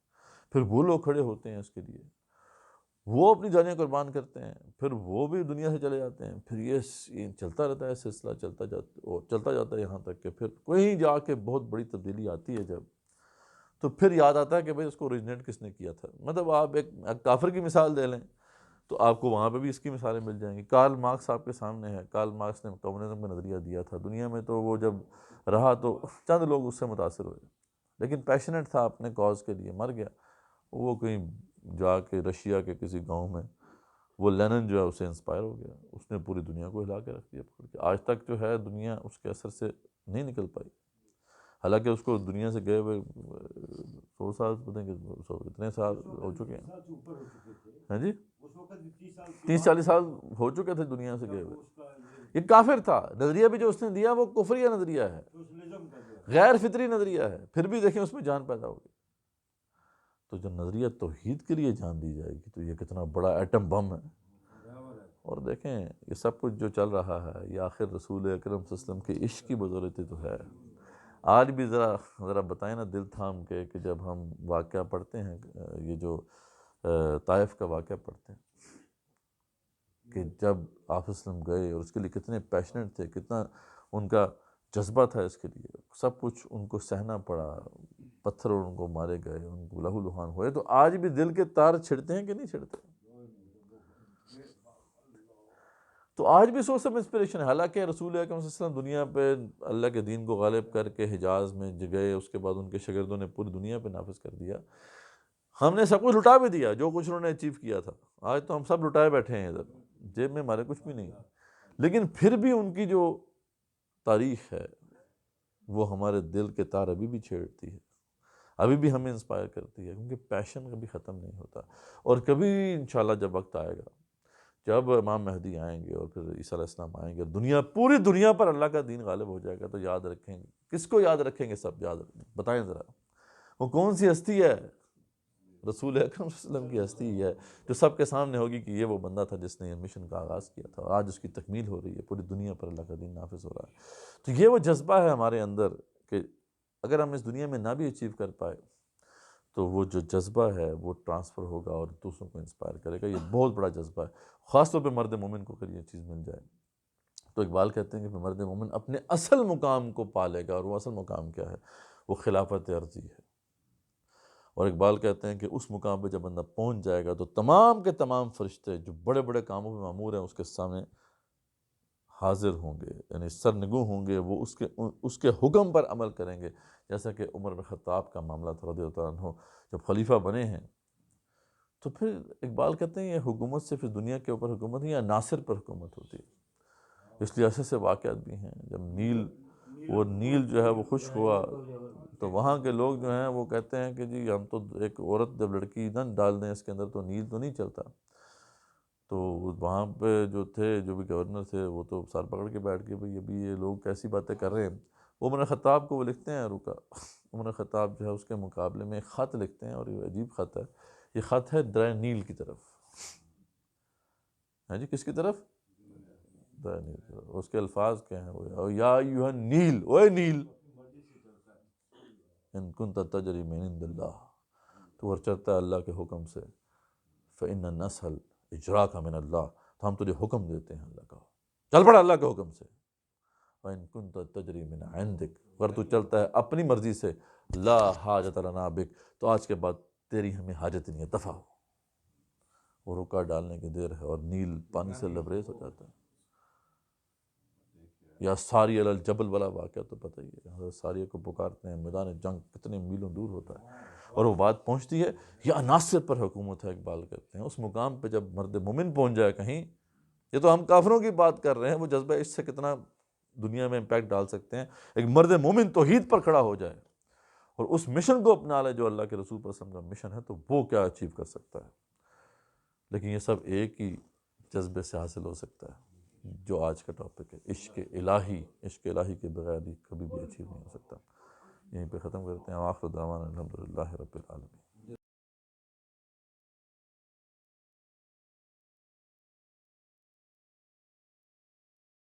پھر وہ لوگ کھڑے ہوتے ہیں اس کے لیے, وہ اپنی جانیں قربان کرتے ہیں, پھر وہ بھی دنیا سے چلے جاتے ہیں. پھر یہ چلتا رہتا ہے سلسلہ, چلتا جاتا ہے یہاں تک کہ پھر کہیں جا کے بہت بڑی تبدیلی آتی ہے جب, تو پھر یاد آتا ہے کہ بھئی اس کو اوریجنیٹ کس نے کیا تھا. مطلب آپ ایک کافر کی مثال دے لیں تو آپ کو وہاں پہ بھی اس کی مثالیں مل جائیں گی. کارل مارکس آپ کے سامنے ہے, کارل مارکس نے کمیونزم کا نظریہ دیا تھا. دنیا میں تو وہ جب رہا تو چند لوگ اس سے متاثر ہوئے, لیکن پیشنیٹ تھا اپنے کاز کے لیے, مر گیا. وہ کہیں جا کے رشیا کے کسی گاؤں میں وہ لینن جو ہے اسے انسپائر ہو گیا, اس نے پوری دنیا کو ہلا کے رکھ دیا پکڑ کے. آج تک جو ہے دنیا اس کے اثر سے نہیں نکل پائی, حالانکہ اس کو دنیا سے گئے ہوئے 100 سال اتنے سال ہو چکے ہیں. ہاں جی, 30-40 سال ہو چکے تھے دنیا سے گئے ہوئے. یہ کافر تھا, نظریہ بھی جو اس نے دیا وہ کفریہ نظریہ ہے, غیر فطری نظریہ ہے, پھر بھی دیکھیں اس میں جان پیدا ہوگی. تو جو نظریہ توحید کے لیے جان دی جائے گی تو یہ کتنا بڑا ایٹم بم ہے. اور دیکھیں یہ سب کچھ جو چل رہا ہے یہ آخر رسول اکرم صلی اللہ علیہ وسلم کے عشق کی بدولت تو ہے. آج بھی ذرا بتائیں نا دل تھام کے کہ جب ہم واقعہ پڑھتے ہیں, یہ جو طائف کا واقعہ پڑھتے ہیں کہ جب آپ صلی اللہ علیہ وسلم گئے اور اس کے لیے کتنے پیشنیٹ تھے, کتنا ان کا جذبہ تھا اس کے لیے، سب کچھ ان کو سہنا پڑا، پتھر ان کو مارے گئے، ان کو لہو لہان ہوئے، تو آج بھی دل کے تار چھڑتے ہیں کہ نہیں چھڑتے؟ تو آج بھی سورس آف انسپریشن ہے۔ حالانکہ رسول اکرم صلی اللہ علیہ وسلم دنیا پہ اللہ کے دین کو غالب کر کے حجاز میں گئے، اس کے بعد ان کے شاگردوں نے پوری دنیا پہ نافذ کر دیا، ہم نے سب کچھ لٹا بھی دیا جو کچھ انہوں نے اچیو کیا تھا، آج تو ہم سب لٹائے بیٹھے ہیں، ادھر جیب میں ہمارے کچھ بھی نہیں ہے، لیکن پھر بھی ان کی جو تاریخ ہے وہ ہمارے دل کے تار ابھی بھی چھیڑتی ہے، ابھی بھی ہمیں انسپائر کرتی ہے، کیونکہ پیشن کبھی ختم نہیں ہوتا۔ اور کبھی انشاءاللہ جب وقت آئے گا، جب امام مہدی آئیں گے اور پھر عیسیٰ علیہ السلام آئیں گے، پوری دنیا پر اللہ کا دین غالب ہو جائے گا، تو یاد رکھیں گے، کس کو یاد رکھیں گے؟ سب یاد رکھیں، بتائیں ذرا وہ کون سی ہستی ہے؟ رسول اکرم صلی اللہ علیہ وسلم کی ہستی ہی ہے، جو سب کے سامنے ہوگی کہ یہ وہ بندہ تھا جس نے یہ مشن کا آغاز کیا تھا، اور آج اس کی تکمیل ہو رہی ہے، پوری دنیا پر اللہ کا دین نافذ ہو رہا ہے۔ تو یہ وہ جذبہ ہے ہمارے اندر کہ اگر ہم اس دنیا میں نہ بھی اچیو کر پائے تو وہ جو جذبہ ہے وہ ٹرانسفر ہوگا اور دوسروں کو انسپائر کرے گا۔ یہ بہت بڑا جذبہ ہے، خاص طور پہ مرد مومن کو اگر یہ چیز مل جائے تو اقبال کہتے ہیں کہ مرد مومن اپنے اصل مقام کو پالے گا، اور وہ اصل مقام کیا ہے؟ وہ خلافت عرضی ہے۔ اور اقبال کہتے ہیں کہ اس مقام پہ جب بندہ پہنچ جائے گا تو تمام کے تمام فرشتے جو بڑے بڑے کاموں پہ مامور ہیں اس کے سامنے حاضر ہوں گے، یعنی سرنگوں ہوں گے، وہ اس کے حکم پر عمل کریں گے، جیسا کہ عمر بن خطاب کا معاملہ تھا رضی اللہ عنہ، جب خلیفہ بنے ہیں تو پھر اقبال کہتے ہیں یہ حکومت صرف اس دنیا کے اوپر حکومت نہیں، یا ناصر پر حکومت ہوتی ہے۔ اس لیے ایسے سے واقعات بھی ہیں، جب نیل جو ہے وہ خشک ہوا تو وہاں کے لوگ جو ہیں وہ کہتے ہیں کہ جی ہم تو ایک عورت جب لڑکی نہ ڈال دیں اس کے اندر تو نیل تو نہیں چلتا۔ تو وہاں پہ جو بھی گورنر تھے وہ تو سر پکڑ کے بیٹھ کے بھئی ابھی یہ لوگ کیسی باتیں کر رہے ہیں۔ عمر خطاب کو وہ لکھتے ہیں رکا، عمر خطاب جو ہے اس کے مقابلے میں ایک خط لکھتے ہیں، اور یہ عجیب خط ہے، یہ خط ہے دریا نیل کی طرف، ہے جی کس کی طرف؟ دریا نیل کی طرف۔ اس کے الفاظ کیا ہیں وہ، یا ایھا نیل، اوے نیل ان کنت تجری من عند اللہ، تو اگر چلتا ہے اللہ کے حکم سے، فإن النسل اجراک من اللہ، تو ہم تجھے حکم دیتے ہیں اللہ کا، چل پڑا اللہ کے حکم سے۔ وإن كنت تجری من عندک، اگر تو چلتا ہے اپنی مرضی سے، لا حاجت لنا بک، تو آج کے بعد تیری ہمیں حاجت نہیں ہے، دفع ہو۔ وہ رکا ڈالنے کی دیر ہے اور نیل پانی سے لبریز ہو جاتا ہے۔ یا ساری علی الجبل والا واقعہ تو پتہ ہی ہے، حضرت ساریہ کو پکارتے ہیں، میدان جنگ کتنے میلوں دور ہوتا ہے، اور وہ بات پہنچتی ہے، یہ عناصر پر حکومت ہے، اقبال کہتے ہیں۔ اس مقام پہ جب مرد مومن پہنچ جائے کہیں، یہ تو ہم کافروں کی بات کر رہے ہیں، وہ جذبہ اس سے کتنا دنیا میں امپیکٹ ڈال سکتے ہیں، ایک مرد مومن توحید پر کھڑا ہو جائے اور اس مشن کو اپنا لے جو اللہ کے رسول صلی اللہ علیہ وسلم کا مشن ہے، تو وہ کیا اچیو کر سکتا ہے۔ لیکن یہ سب ایک ہی جذبے سے حاصل ہو سکتا ہے جو آج کا ٹاپک ہے، عشق الہی۔ عشق الہی کے بغیر بھی کبھی بھی اچیو نہیں ہو سکتا۔ یہیں پہ ختم کرتے ہیں، آخر دعوانا الحمدللہ رب العالمین۔